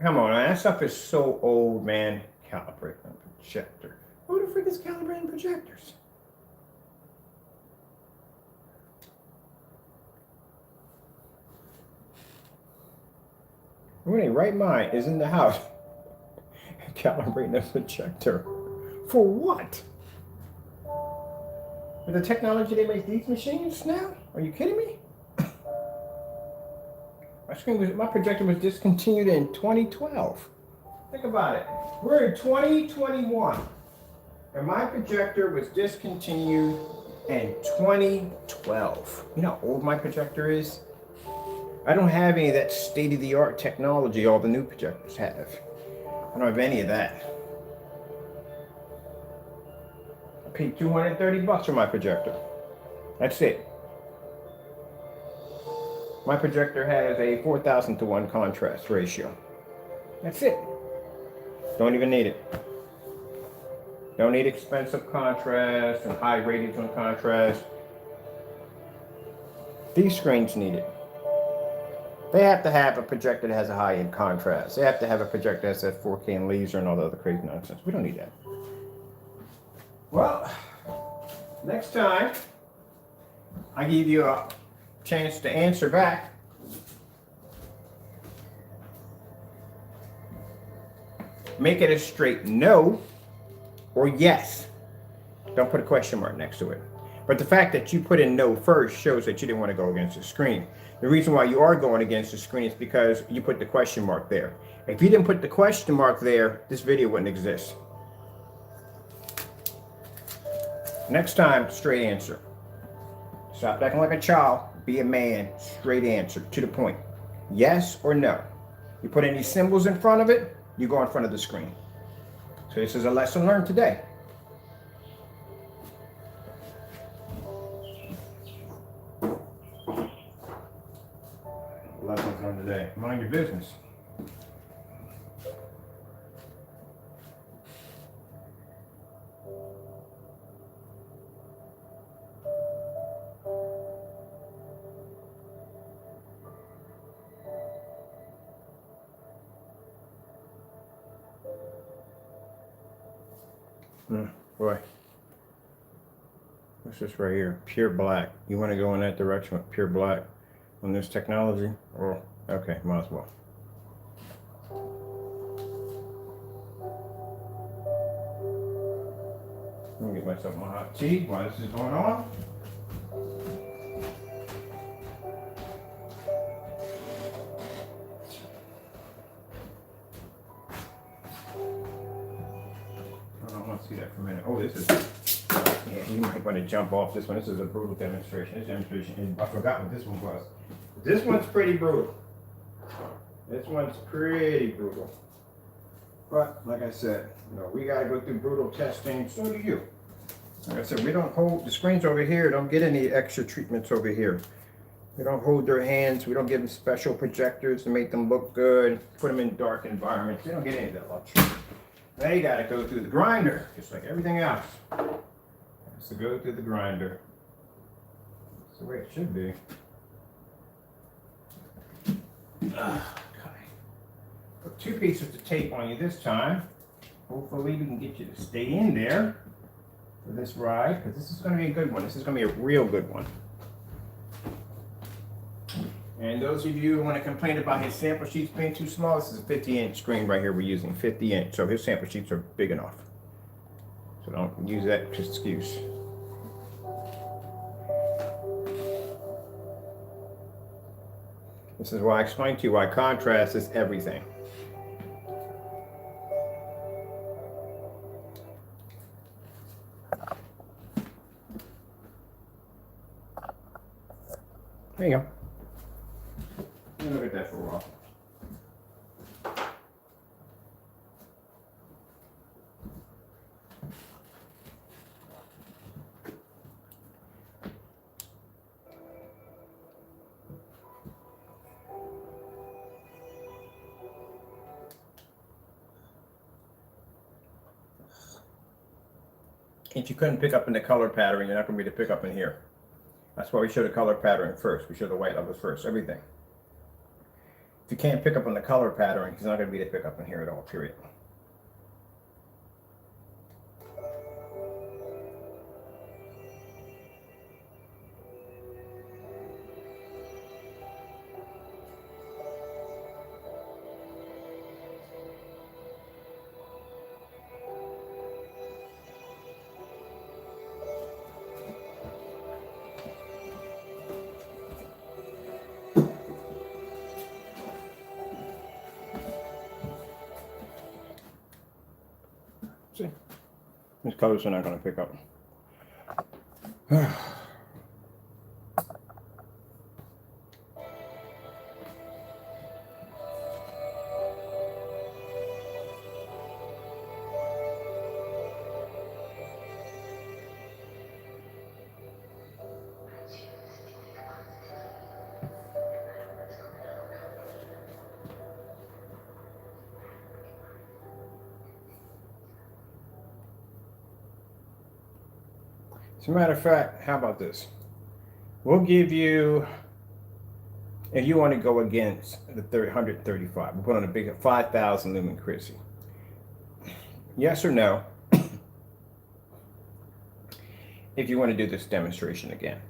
come on, man, that stuff is so old, man. Calibrate on projector. Who the frick is calibrating projectors? Who in their right mind is in the house calibrating a projector? For what? With the technology they make these machines now? Are you kidding me? My projector was discontinued in 2012. Think about it. We're in 2021. And my projector was discontinued in 2012. You know how old my projector is? I don't have any of that state-of-the-art technology all the new projectors have. I don't have any of that. I paid $230 for my projector. That's it. My projector has a 4,000 to 1 contrast ratio. That's it. Don't even need it. Don't need expensive contrast and high ratings on contrast. These screens need it. They have to have a projector that has a high-end contrast. They have to have a projector that has 4K and laser and all the other crazy nonsense. We don't need that. Well, next time I give you a chance to answer back. Make it a straight no or yes. Don't put a question mark next to it. But the fact that you put in no first shows that you didn't want to go against the screen. The reason why you are going against the screen is because you put the question mark there. If you didn't put the question mark there, this video wouldn't exist. Next time, straight answer. Stop acting like a child. Be a man. Straight answer. To the point. Yes or no. You put any symbols in front of it, you go in front of the screen. So this is a lesson learned today. Lessons learned today. Mind your business. Boy, what's this right here? Pure black. You want to go in that direction with pure black on this technology? Oh, okay, might as well. myself my hot tea while this is going on. I don't want to see that for a minute. Oh, this is, yeah, you might want to jump off this one. This is a brutal demonstration. This demonstration, I forgot what this one was. This one's pretty brutal. This one's pretty brutal. But like I said, you know, we got to go through brutal testing. So do you. Like I said, we don't hold the screens over here. Don't get any extra treatments over here. We don't hold their hands. We don't give them special projectors to make them look good. Put them in dark environments. They don't get any of that luxury. They got to go through the grinder, just like everything else. Has to go through the grinder. That's the way it should be. Okay. Put 2 pieces of tape on you this time. Hopefully we can get you to stay in there for this ride, because this is going to be a good one. This is going to be a real good one. And those of you who want to complain about his sample sheets being too small, this is a 50-inch screen right here we're using, 50-inch. So his sample sheets are big enough. So don't use that as an excuse. This is why I explained to you why contrast is everything. There you go. Let me look at that for a while. If you couldn't pick up in the color pattern, you're not going to be able to pick up in here. That's why we show the color pattern first. We show the white levels first, everything. If you can't pick up on the color pattern, it's not going to be able to pick up in here at all, period. See, these colors are not going to pick up. As a matter of fact, how about this? We'll give you, if you want to go against the 135, we'll put on a big 5,000 lumen CHRISTIE. Yes or no? If you want to do this demonstration again.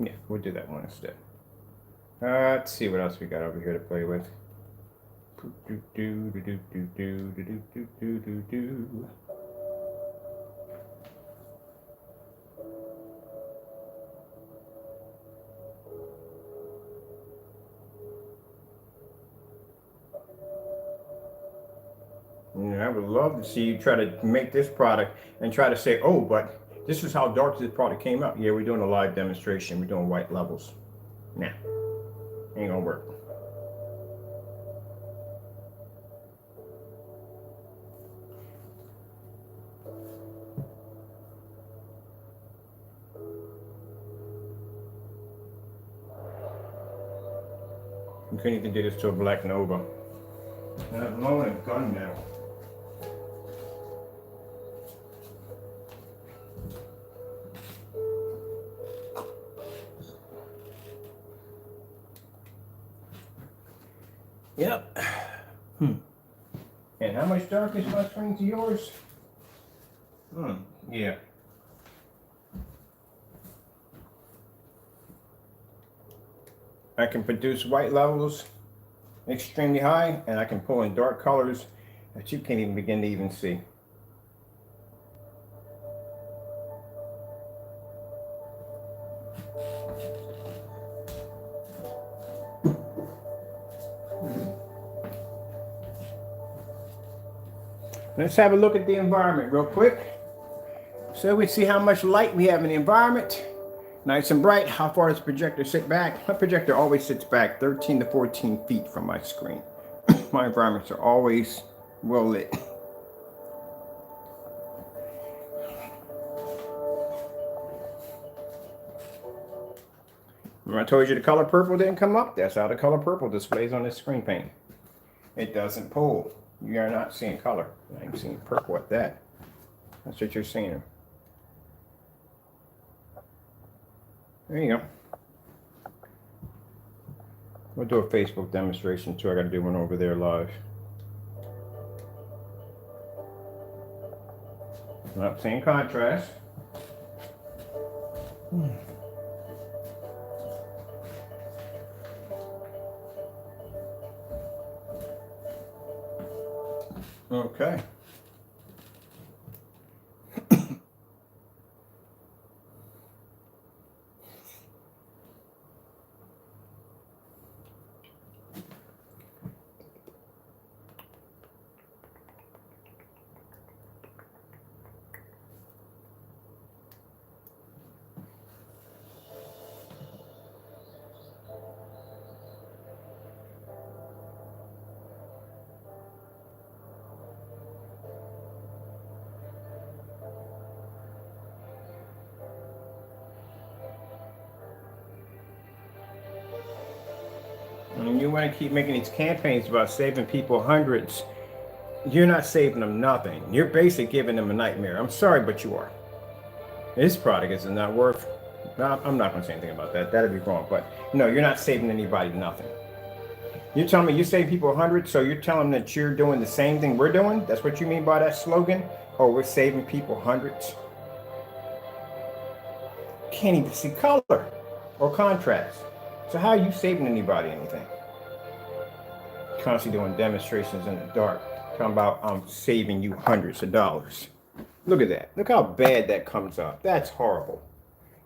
Yeah, we'll do that one instead. Let's see what else we got over here to play with. I would love to see you try to make this product and try to say, oh, but this is how dark this product came out. Yeah, we're doing a live demonstration. We're doing white levels. Nah, ain't gonna work. You couldn't even do this to a black Nova. Let alone a gunmetal. Yep. And how much darker is my screen to yours? Yeah. I can produce white levels extremely high, and I can pull in dark colors that you can't even begin to even see. Let's have a look at the environment real quick. So we see how much light we have in the environment. Nice and bright. How far does the projector sit back? My projector always sits back 13 to 14 feet from my screen. My environments are always well lit. Remember I told you the color purple didn't come up? That's how the color purple displays on this screen paint. It doesn't pull. You are not seeing color. I'm seeing purple at that. That's what you're seeing. There you go. We'll do a Facebook demonstration too. I got to do one over there live. Well, same contrast. Okay. And you want to keep making these campaigns about saving people hundreds. You're not saving them nothing. You're basically giving them a nightmare. I'm sorry, but you are. This product is not worth. I'm not going to say anything about that. That'd be wrong. But no, you're not saving anybody nothing. You're telling me you save people hundreds, so you're telling them that you're doing the same thing we're doing? That's what you mean by that slogan? Oh, we're saving people hundreds? Can't even see color or contrast. So how are you saving anybody anything? Constantly doing demonstrations in the dark, talking about I'm saving you hundreds of dollars. Look at that. Look how bad that comes up. That's horrible.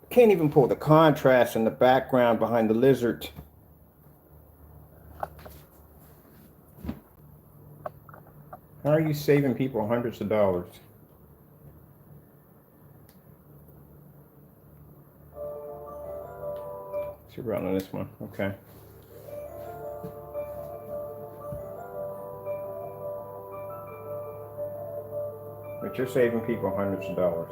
Can't even pull the contrast in the background behind the lizard. How are you saving people hundreds of dollars? See, we're on this one. Okay. But you're saving people hundreds of dollars.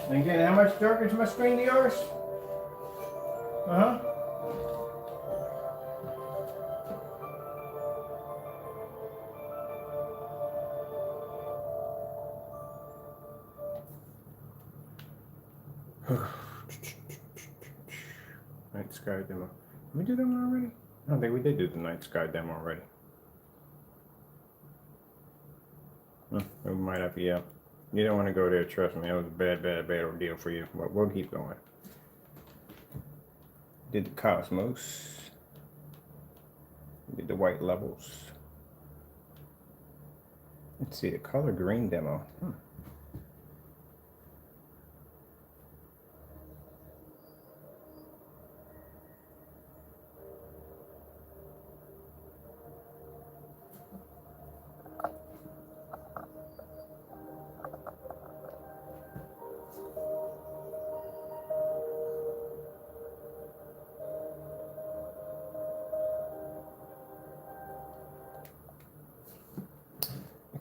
And again, how much darker is my screen than yours? Uh-huh. Night sky demo. Did we do that one already? I don't think we did do the night sky demo already. We might have, yeah. You don't want to go there, trust me. That was a bad ordeal for you. But we'll keep going. Did the cosmos. Did the white levels. Let's see, the color green demo.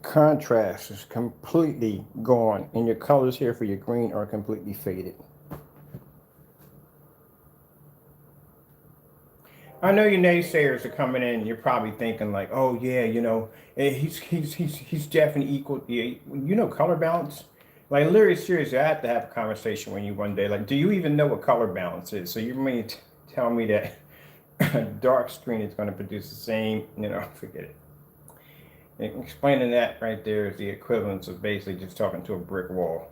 Contrast is completely gone, and your colors here for your green are completely faded. I know your naysayers are coming in. You're probably thinking like, "Oh yeah, you know, he's definitely equal." Yeah, you know, color balance. Like literally, seriously, I have to have a conversation with you one day. Like, do you even know what color balance is? So you mean tell me that a dark screen is going to produce the same? You know, forget it. And explaining that right there is the equivalence of basically just talking to a brick wall.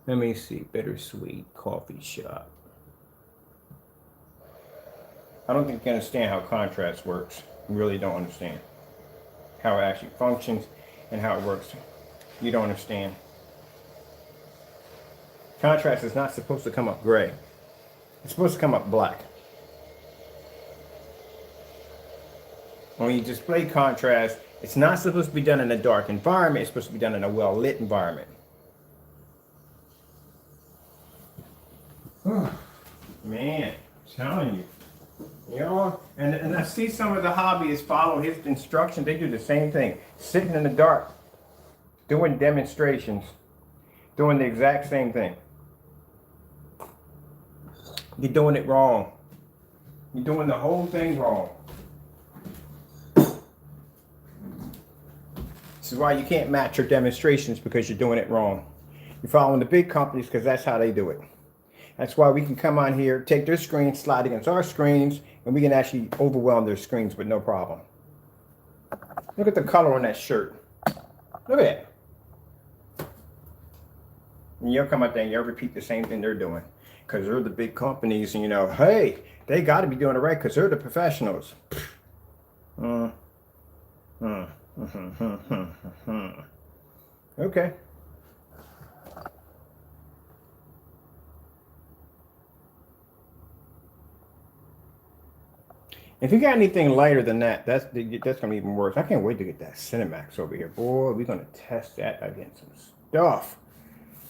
Let me see, Bittersweet Coffee Shop. I don't think you understand how contrast works. You really don't understand how it actually functions and how it works. You don't understand. Contrast is not supposed to come up gray. It's supposed to come up black. When you display contrast, it's not supposed to be done in a dark environment. It's supposed to be done in a well-lit environment. Man, I'm telling you. You know, and I see some of the hobbyists follow his instructions. They do the same thing. Sitting in the dark, doing demonstrations, doing the exact same thing. You're doing it wrong. You're doing the whole thing wrong. This is why you can't match your demonstrations, because you're doing it wrong. You're following the big companies because that's how they do it. That's why we can come on here, take their screens, slide against our screens, and we can actually overwhelm their screens with no problem. Look at the color on that shirt. Look at that. And you'll come out there and you'll repeat the same thing they're doing, because they're the big companies, and you know, hey, they got to be doing it right because they're the professionals. Okay. If you got anything lighter than that, that's gonna be even worse. I can't wait to get that Cinemax over here, boy. We're gonna test that against some stuff.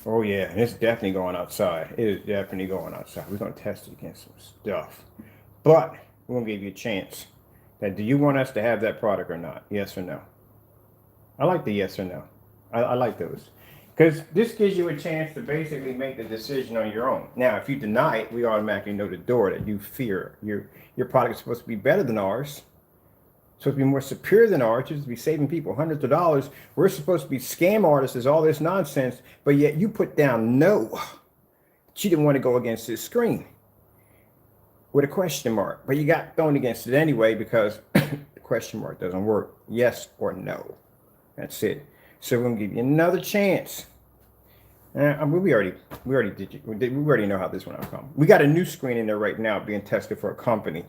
Oh yeah, it's definitely going outside. It is definitely going outside. We're gonna test it against some stuff, but we're gonna give you a chance. That, do you want us to have that product or not? Yes or no? I like the yes or no. I like those, because this gives you a chance to basically make the decision on your own. Now, if you deny it, we automatically know the door that you fear your product is supposed to be better than ours, supposed to be more superior than ours, supposed to be saving people hundreds of dollars. We're supposed to be scam artists, all this nonsense, but yet you put down no. She didn't want to go against this screen with a question mark, but you got thrown against it anyway because the question mark doesn't work. Yes or no. That's it. So we're gonna give you another chance. We already know how this one outcome. We got a new screen in there right now being tested for a company.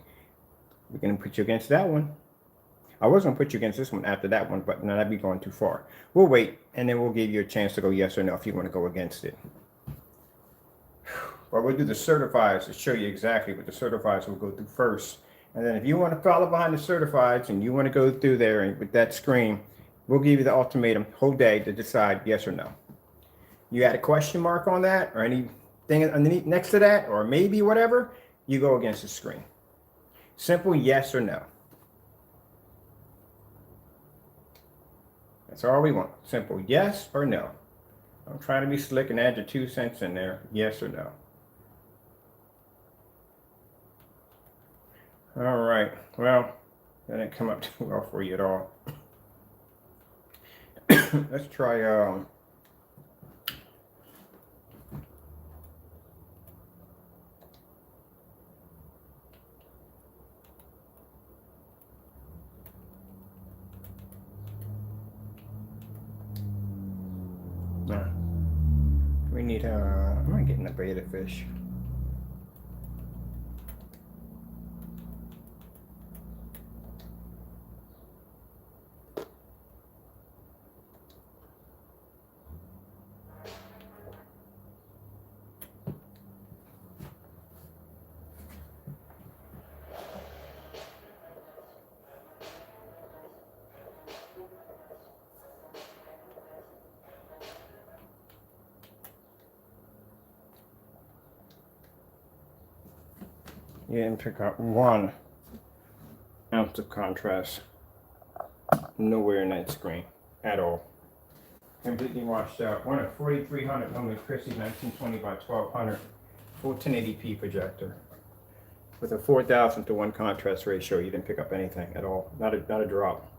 We're gonna put you against that one. I was gonna put you against this one after that one, but no, that'd be going too far. We'll wait, and then we'll give you a chance to go yes or no if you want to go against it. But we'll do the certifieds to show you exactly what the certifieds will go through first. And then if you want to follow behind the certifieds and you want to go through there and with that screen, we'll give you the ultimatum whole day to decide yes or no. You add a question mark on that or anything underneath next to that or maybe whatever, you go against the screen. Simple yes or no. That's all we want. Simple yes or no. Don't try to be slick and add your 2 cents in there. Yes or no. All right. Well, that didn't come up too well for you at all. Let's try we need am I getting a beta fish? You didn't pick up 1 ounce of contrast. Nowhere in that screen at all. Completely washed out. One at 4300 Lumens CHRISTIE 1920 by 1200 full 1080p projector with a 4000 to 1 contrast ratio. You didn't pick up anything at all. Not a drop.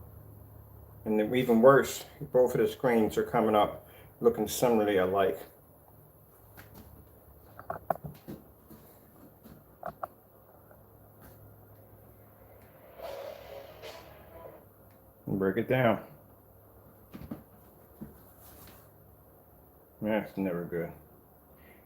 And then even worse, both of the screens are coming up looking similarly alike. break it down. That's never good.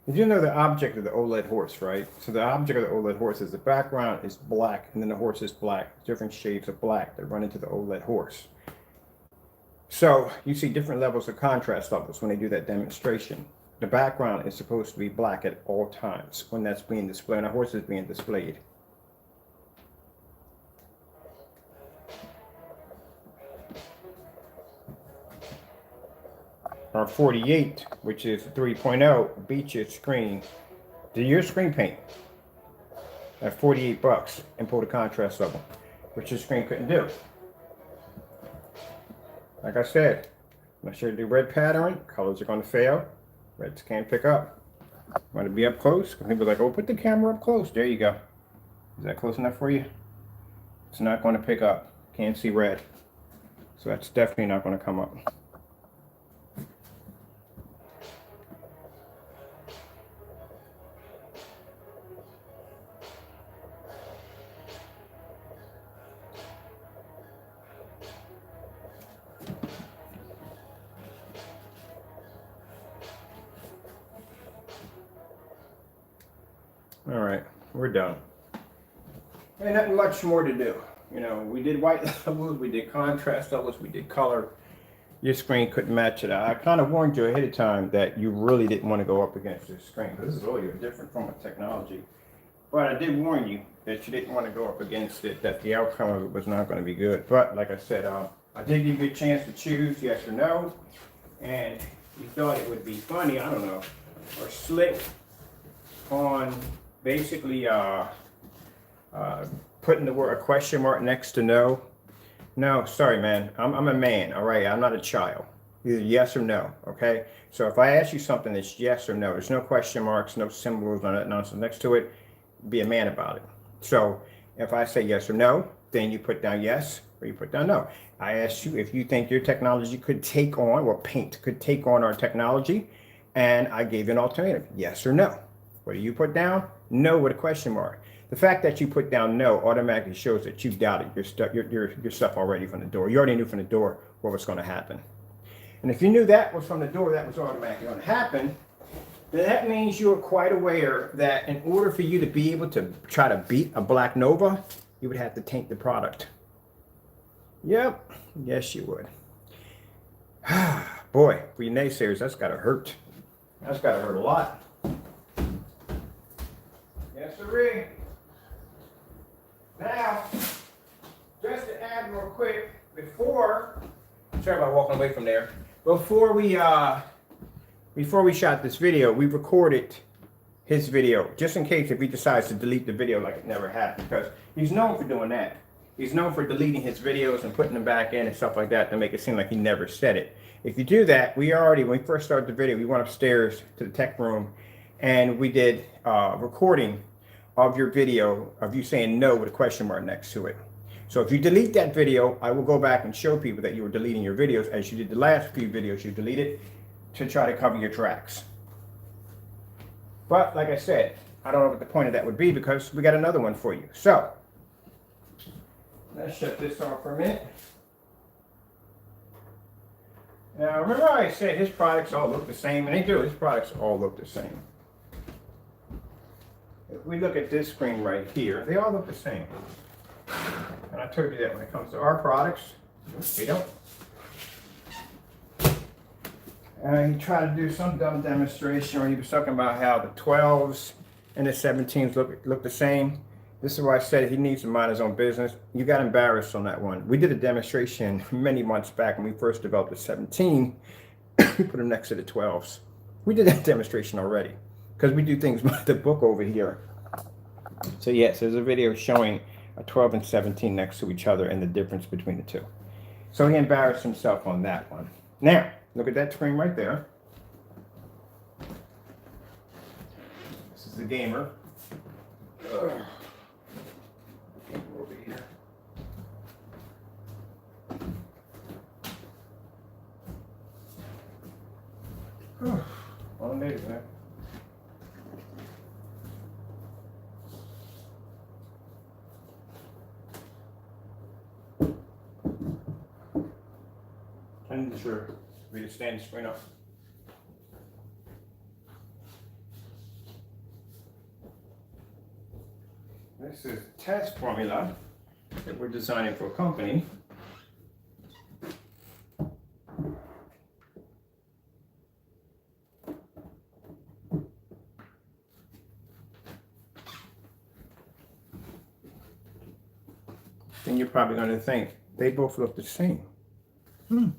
Did you know the object of the OLED horse, right? So the object of the OLED horse is the background is black, and then the horse is black. Different shades of black that run into the OLED horse. So you see different levels of contrast levels when they do that demonstration. The background is supposed to be black at all times when that's being displayed, and the horse is being displayed. Our 48, which is 3.0, beat your screen. Do your screen paint at 48 bucks and pull the contrast level, which your screen couldn't do. Like I said, I'm not sure to do red pattern, colors are going to fail. Reds can't pick up. Want to be up close? People are like, oh, put the camera up close. There you go. Is that close enough for you? It's not going to pick up. Can't see red. So that's definitely not going to come up. All right, we're done. Ain't nothing much more to do. You know, we did white levels, we did contrast levels, we did color. Your screen couldn't match it. I kind of warned you ahead of time that you really didn't want to go up against this screen. This is really a different form of technology. But I did warn you that you didn't want to go up against it, that the outcome of it was not going to be good. But like I said, I did give you a chance to choose yes or no. And you thought it would be funny, I don't know, or slick on basically putting the word a question mark next to no. No, sorry, man. I'm a man, all right? I'm not a child. Either yes or no, okay? So if I ask you something that's yes or no, there's no question marks, no symbols, no nonsense next to it, be a man about it. So if I say yes or no, then you put down yes or you put down no. I asked you if you think your technology could take on, or paint could take on our technology, and I gave you an alternative, yes or no. What do you put down? No with a question mark. The fact that you put down no automatically shows that you doubted your stuff already from the door. You already knew from the door what was going to happen. And if you knew that was from the door, that was automatically going to happen, then that means you are quite aware that in order for you to be able to try to beat a Black Nova, you would have to taint the product. Yep, yes you would. Boy, for you naysayers, that's got to hurt. That's got to hurt a lot. Yes, sirree. Now, just to add real quick, before, sorry about walking away from there. Before we shot this video, we recorded his video, just in case if he decides to delete the video like it never happened, because he's known for doing that. He's known for deleting his videos and putting them back in and stuff like that to make it seem like he never said it. If you do that, when we first started the video, we went upstairs to the tech room and we did recording of your video of you saying no with a question mark next to it. So if you delete that video, I will go back and show people that you were deleting your videos as you did the last few videos you deleted to try to cover your tracks. But like I said, I don't know what the point of that would be because we got another one for you. So let's shut this off for a minute. Now remember I said his products all look the same, and they do. His products all look the same. If we look at this screen right here, they all look the same. And I told you that when it comes to our products, we don't. He tried to do some dumb demonstration where he was talking about how the 12s and the 17s look the same. This is why I said he needs to mind his own business. You got embarrassed on that one. We did a demonstration many months back when we first developed the 17. We put them next to the 12s. We did that demonstration already because we do things by the book over here. So yes, there's a video showing a 12 and 17 next to each other and the difference between the two. So he embarrassed himself on that one. Now, look at that screen right there. This is the gamer. Over here. Well, maybe that. in this room. We just stand the screen up. This is test formula that we're designing for a company. Then you're probably going to think they both look the same. Do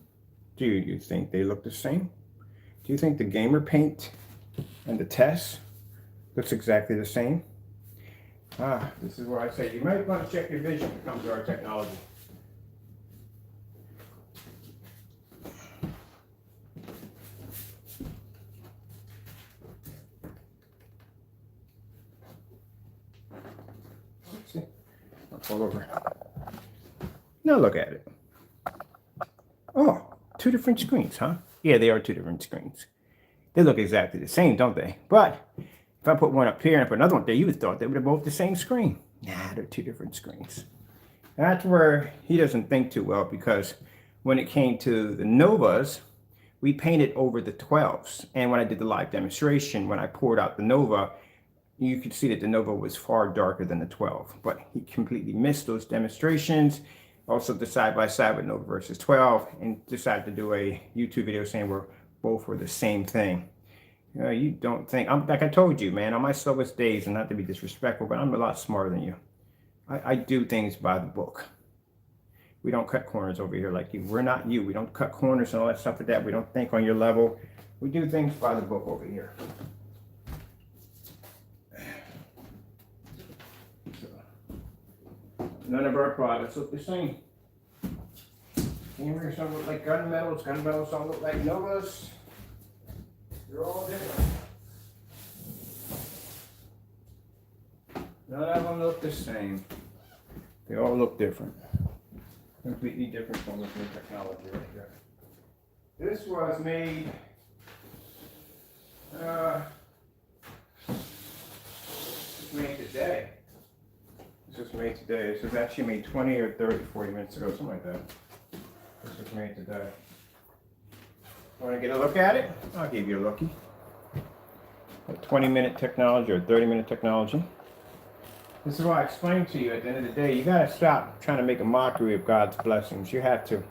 you think they look the same? Do you think the gamer paint and the test looks exactly the same? This is where I say you might want to check your vision when it comes to our technology. Let's see. I'll pull over. Now look at it. Oh, two different screens, huh? Yeah, they are two different screens. They look exactly the same, don't they? But if I put one up here and I put another one there, you would have thought they would have both the same screen. Nah, they're two different screens. That's where he doesn't think too well, because when it came to the Novas, we painted over the 12s. And when I did the live demonstration, when I poured out the Nova, you could see that the Nova was far darker than the 12. But he completely missed those demonstrations. Also the side-by-side with Nova versus 12, and decided to do a YouTube video saying we're both were the same thing. You don't think, like I told you, man, on my slowest days, and not to be disrespectful, but I'm a lot smarter than you. I do things by the book. We don't cut corners over here like you. We're not you. We don't cut corners and all that stuff like that. We don't think on your level. We do things by the book over here. None of our products look the same. Gamers don't look like gunmetals. Gunmetals don't look like Novas. They're all different. None of them look the same. They all look different. Completely different from the new technology right there. This was made today. This was made today. This was actually made 20 or 30, 40 minutes ago, something like that. This was made today. Want to get a look at it? I'll give you a lookie. A 20-minute technology or 30-minute technology. This is why I explained to you at the end of the day, you got to stop trying to make a mockery of God's blessings. You have to.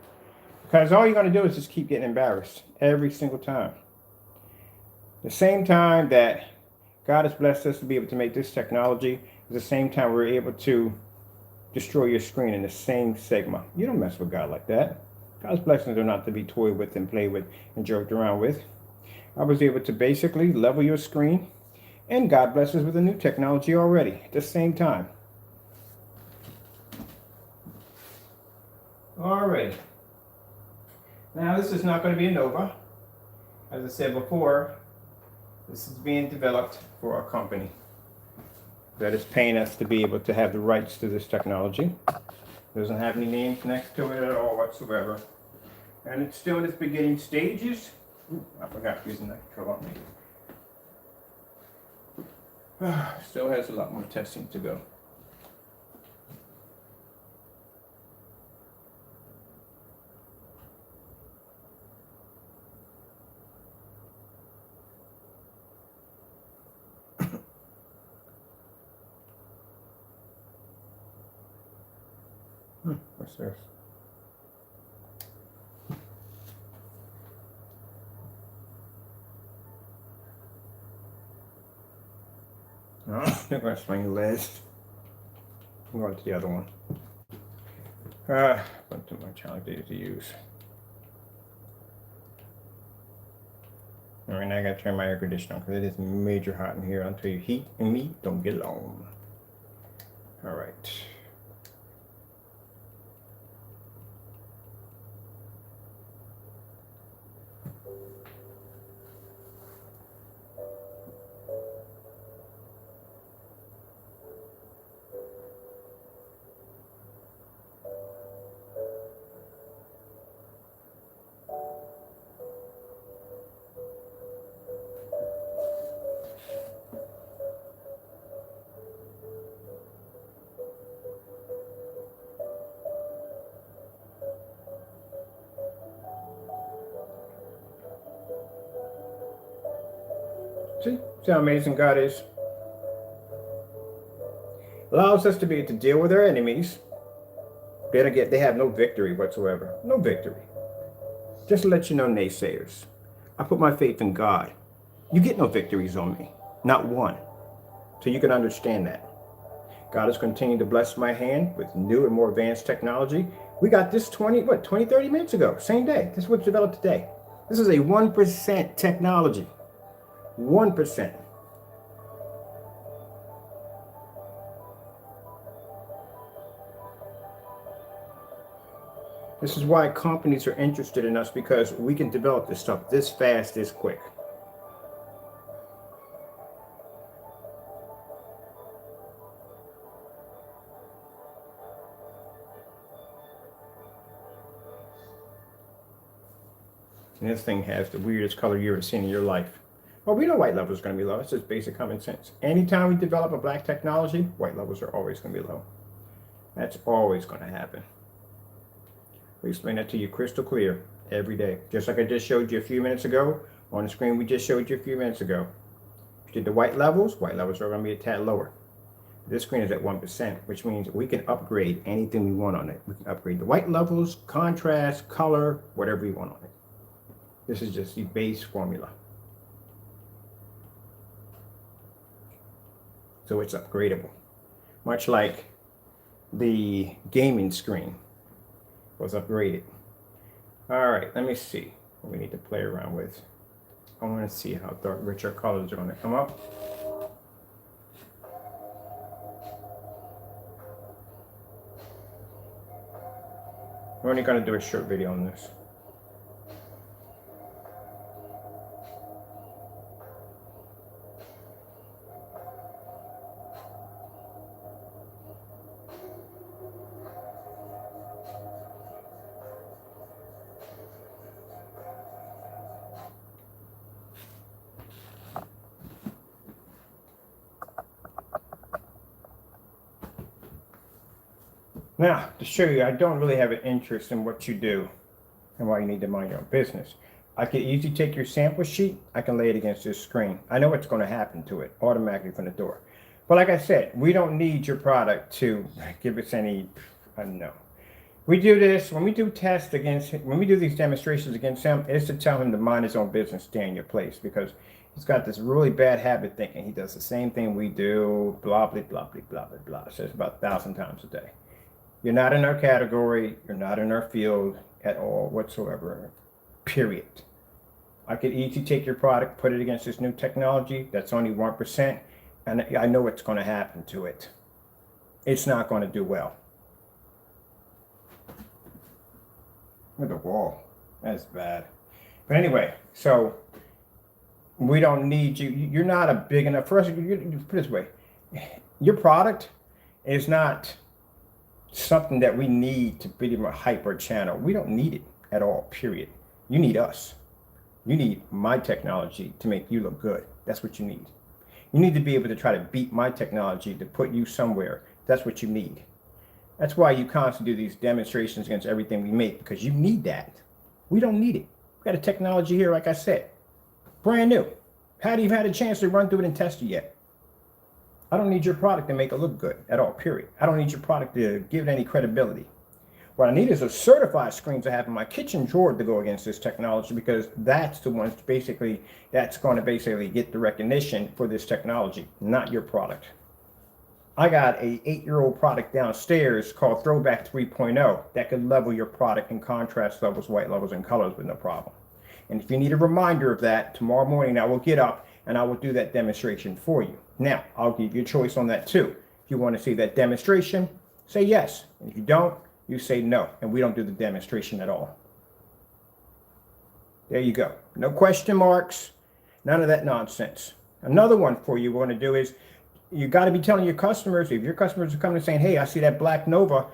Because all you're going to do is just keep getting embarrassed every single time. The same time that God has blessed us to be able to make this technology, at the same time we're able to destroy your screen in the same segment. You don't mess with God like that. God's blessings are not to be toyed with and played with and joked around with. I was able to basically level your screen, and God bless us with a new technology already at the same time. Alright. Now this is not going to be a Nova. As I said before, this is being developed for our company that is paying us to be able to have the rights to this technology. Doesn't have any names next to it at all whatsoever. And it's still in its beginning stages. Ooh, I forgot to use the control on me. Still has a lot more testing to go. What's this? Oh, they're going to swing the list. I'm going to the other one. Went to my challenge data to use. All right, now I got to turn my air conditioner on because it is major hot in here. I'll tell you, heat and me don't get along. All right. See how amazing God is? Allows us to be able to deal with our enemies. They have no victory whatsoever. No victory. Just to let you know, naysayers, I put my faith in God. You get no victories on me. Not one. So you can understand that. God has continued to bless my hand with new and more advanced technology. We got this 30 minutes ago, same day. This was developed today. This is a 1% technology. 1%. This is why companies are interested in us, because we can develop this stuff this fast, this quick. And this thing has the weirdest color you ever seen in your life. Well, we know white levels are going to be low. It's just basic common sense. Anytime we develop a black technology, white levels are always going to be low. That's always going to happen. We explain that to you crystal clear every day. Just like I just showed you a few minutes ago on the screen we just showed you a few minutes ago. If you did the white levels are going to be a tad lower. This screen is at 1%, which means we can upgrade anything we want on it. We can upgrade the white levels, contrast, color, whatever we want on it. This is just the base formula. So it's upgradable. Much like the gaming screen was upgraded. All right, let me see what we need to play around with. I want to see how dark, richer colors are going to come up. We're only going to do a short video on this. Now, to show you, I don't really have an interest in what you do and why you need to mind your own business. I can easily take your sample sheet, I can lay it against this screen. I know what's going to happen to it automatically from the door. But like I said, we don't need your product to give us any, I don't know. We do this, when we do tests against, when we do these demonstrations against him, it's to tell him to mind his own business, stay in your place, because he's got this really bad habit thinking he does the same thing we do, blah, blah, blah, blah, blah, blah, blah. Says about 1,000 times a day. You're not in our category. You're not in our field at all whatsoever, period. I could easily take your product, put it against this new technology. That's only 1%. And I know what's going to happen to it. It's not going to do well. Look at the wall. That's bad. But anyway, so we don't need you. You're not a big enough. First, put it this way. Your product is not something that we need to pretty much hype our channel. We don't need it at all, period. You need us. You need my technology to make you look good. That's what you need. You need to be able to try to beat my technology to put you somewhere. That's what you need. That's why you constantly do these demonstrations against everything we make, because you need that. We don't need it. We got a technology here, like I said, brand new. Hadn't even had a chance to run through it and test it yet. I don't need your product to make it look good at all, period. I don't need your product to give it any credibility. What I need is a certified screens I have in my kitchen drawer to go against this technology, because that's the one that's going to basically get the recognition for this technology, not your product. I got a 8-year-old product downstairs called Throwback 3.0 that could level your product in contrast levels, white levels, and colors with no problem. And if you need a reminder of that, tomorrow morning I will get up and I will do that demonstration for you. Now, I'll give you a choice on that too. If you want to see that demonstration, say yes. And if you don't, you say no. And we don't do the demonstration at all. There you go. No question marks. None of that nonsense. Another one for you we're going to do is, you got to be telling your customers, if your customers are coming and saying, hey, I see that black Nova,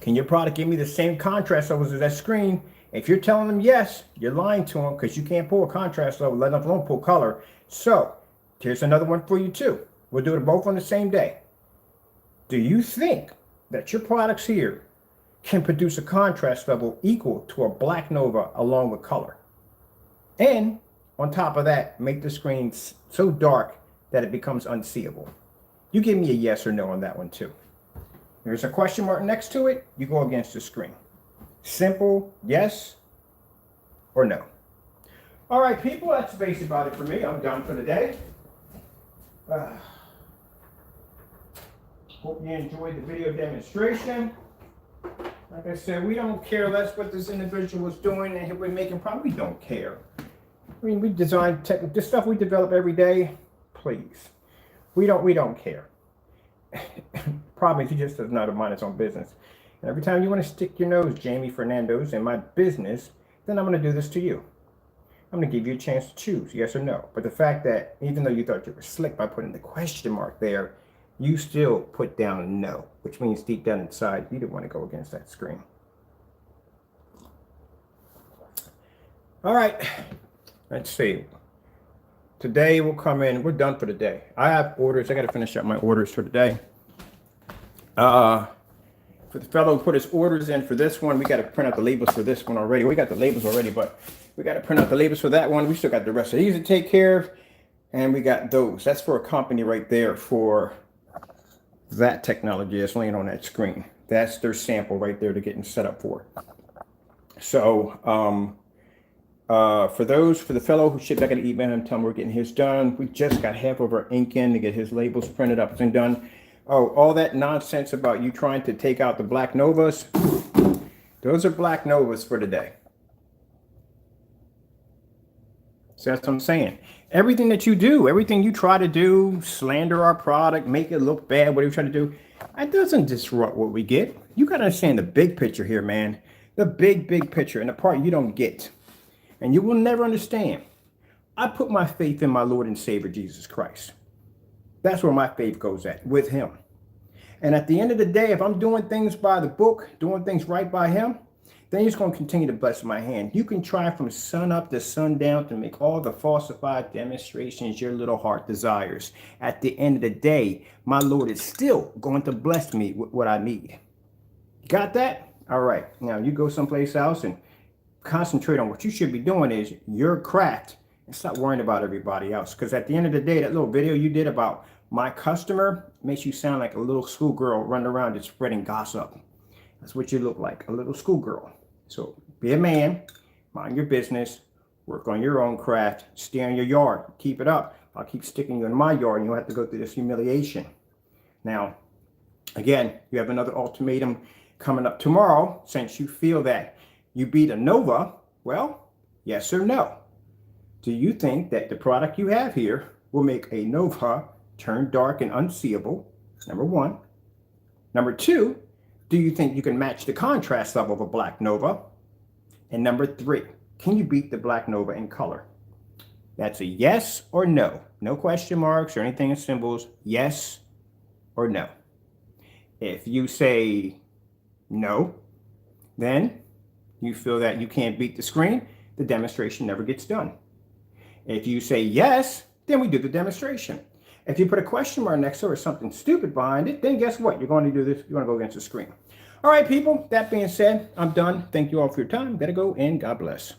can your product give me the same contrast levels as that screen? If you're telling them yes, you're lying to them, because you can't pull a contrast level, let alone pull color. So here's another one for you too. We'll do it both on the same day. Do you think that your products here can produce a contrast level equal to a black Nova along with color? And On top of that, make the screen so dark that it becomes unseeable. You give me a yes or no on that one too. There's a question mark next to it, you go against the screen. Simple, yes or no. All right, people, that's basically about it for me. I'm done for the day. Hope you enjoyed the video demonstration. Like I said, we don't care less what this individual is doing and we're making problems. We don't care. I mean, we design this stuff we develop every day. Please, we don't care. Problem is, he just does not mind his own business. And every time you want to stick your nose, Jamie Fernando's, in my business, then I'm going to do this to you. I'm going to give you a chance to choose, yes or no. But the fact that even though you thought you were slick by putting the question mark there, you still put down no, which means deep down inside, you didn't want to go against that screen. All right, let's see. Today we'll come in, we're done for the day. I have orders, I got to finish up my orders for today. For the fellow who put his orders in for this one, we got to print out the labels for this one already. We got the labels already, but we got to print out the labels for that one. We still got the rest of these to take care of, and we got those. That's for a company right there for that technology that's laying on that screen. That's their sample right there to getting set up for. So for the fellow who shipped, I got to email him, tell him we're getting his done. We just got half of our ink in to get his labels printed up and done. Oh, all that nonsense about you trying to take out the Black Novas, those are Black Novas for today. So that's what I'm saying. Everything that you do, everything you try to do, slander our product, make it look bad, whatever you try to do, that doesn't disrupt what we get. You got to understand the big picture here, man. The big picture, and the part you don't get. And you will never understand. I put my faith in my Lord and Savior, Jesus Christ. That's where my faith goes at, with him. And at the end of the day, if I'm doing things by the book, doing things right by him, then he's going to continue to bless my hand. You can try from sun up to sundown to make all the falsified demonstrations your little heart desires. At the end of the day, my Lord is still going to bless me with what I need. Got that? All right. Now you go someplace else and concentrate on what you should be doing is your craft and stop worrying about everybody else. Because at the end of the day, that little video you did about my customer makes you sound like a little schoolgirl running around and spreading gossip. That's what you look like, a little schoolgirl. So be a man, mind your business, work on your own craft, stay in your yard, keep it up. I'll keep sticking you in my yard and you'll have to go through this humiliation. Now, again, you have another ultimatum coming up tomorrow. Since you feel that you beat a Nova, well, yes or no? Do you think that the product you have here will make a Nova turn dark and unseeable? Number one. Number two, do you think you can match the contrast level of a Black Nova? And number three, can you beat the Black Nova in color? That's a yes or no. No question marks or anything in symbols. Yes or no. If you say no, then you feel that you can't beat the screen, the demonstration never gets done. If you say yes, then we do the demonstration. If you put a question mark next to it or something stupid behind it, then guess what? You're going to do this. You're going to go against the screen. All right, people. That being said, I'm done. Thank you all for your time. Gotta go and God bless.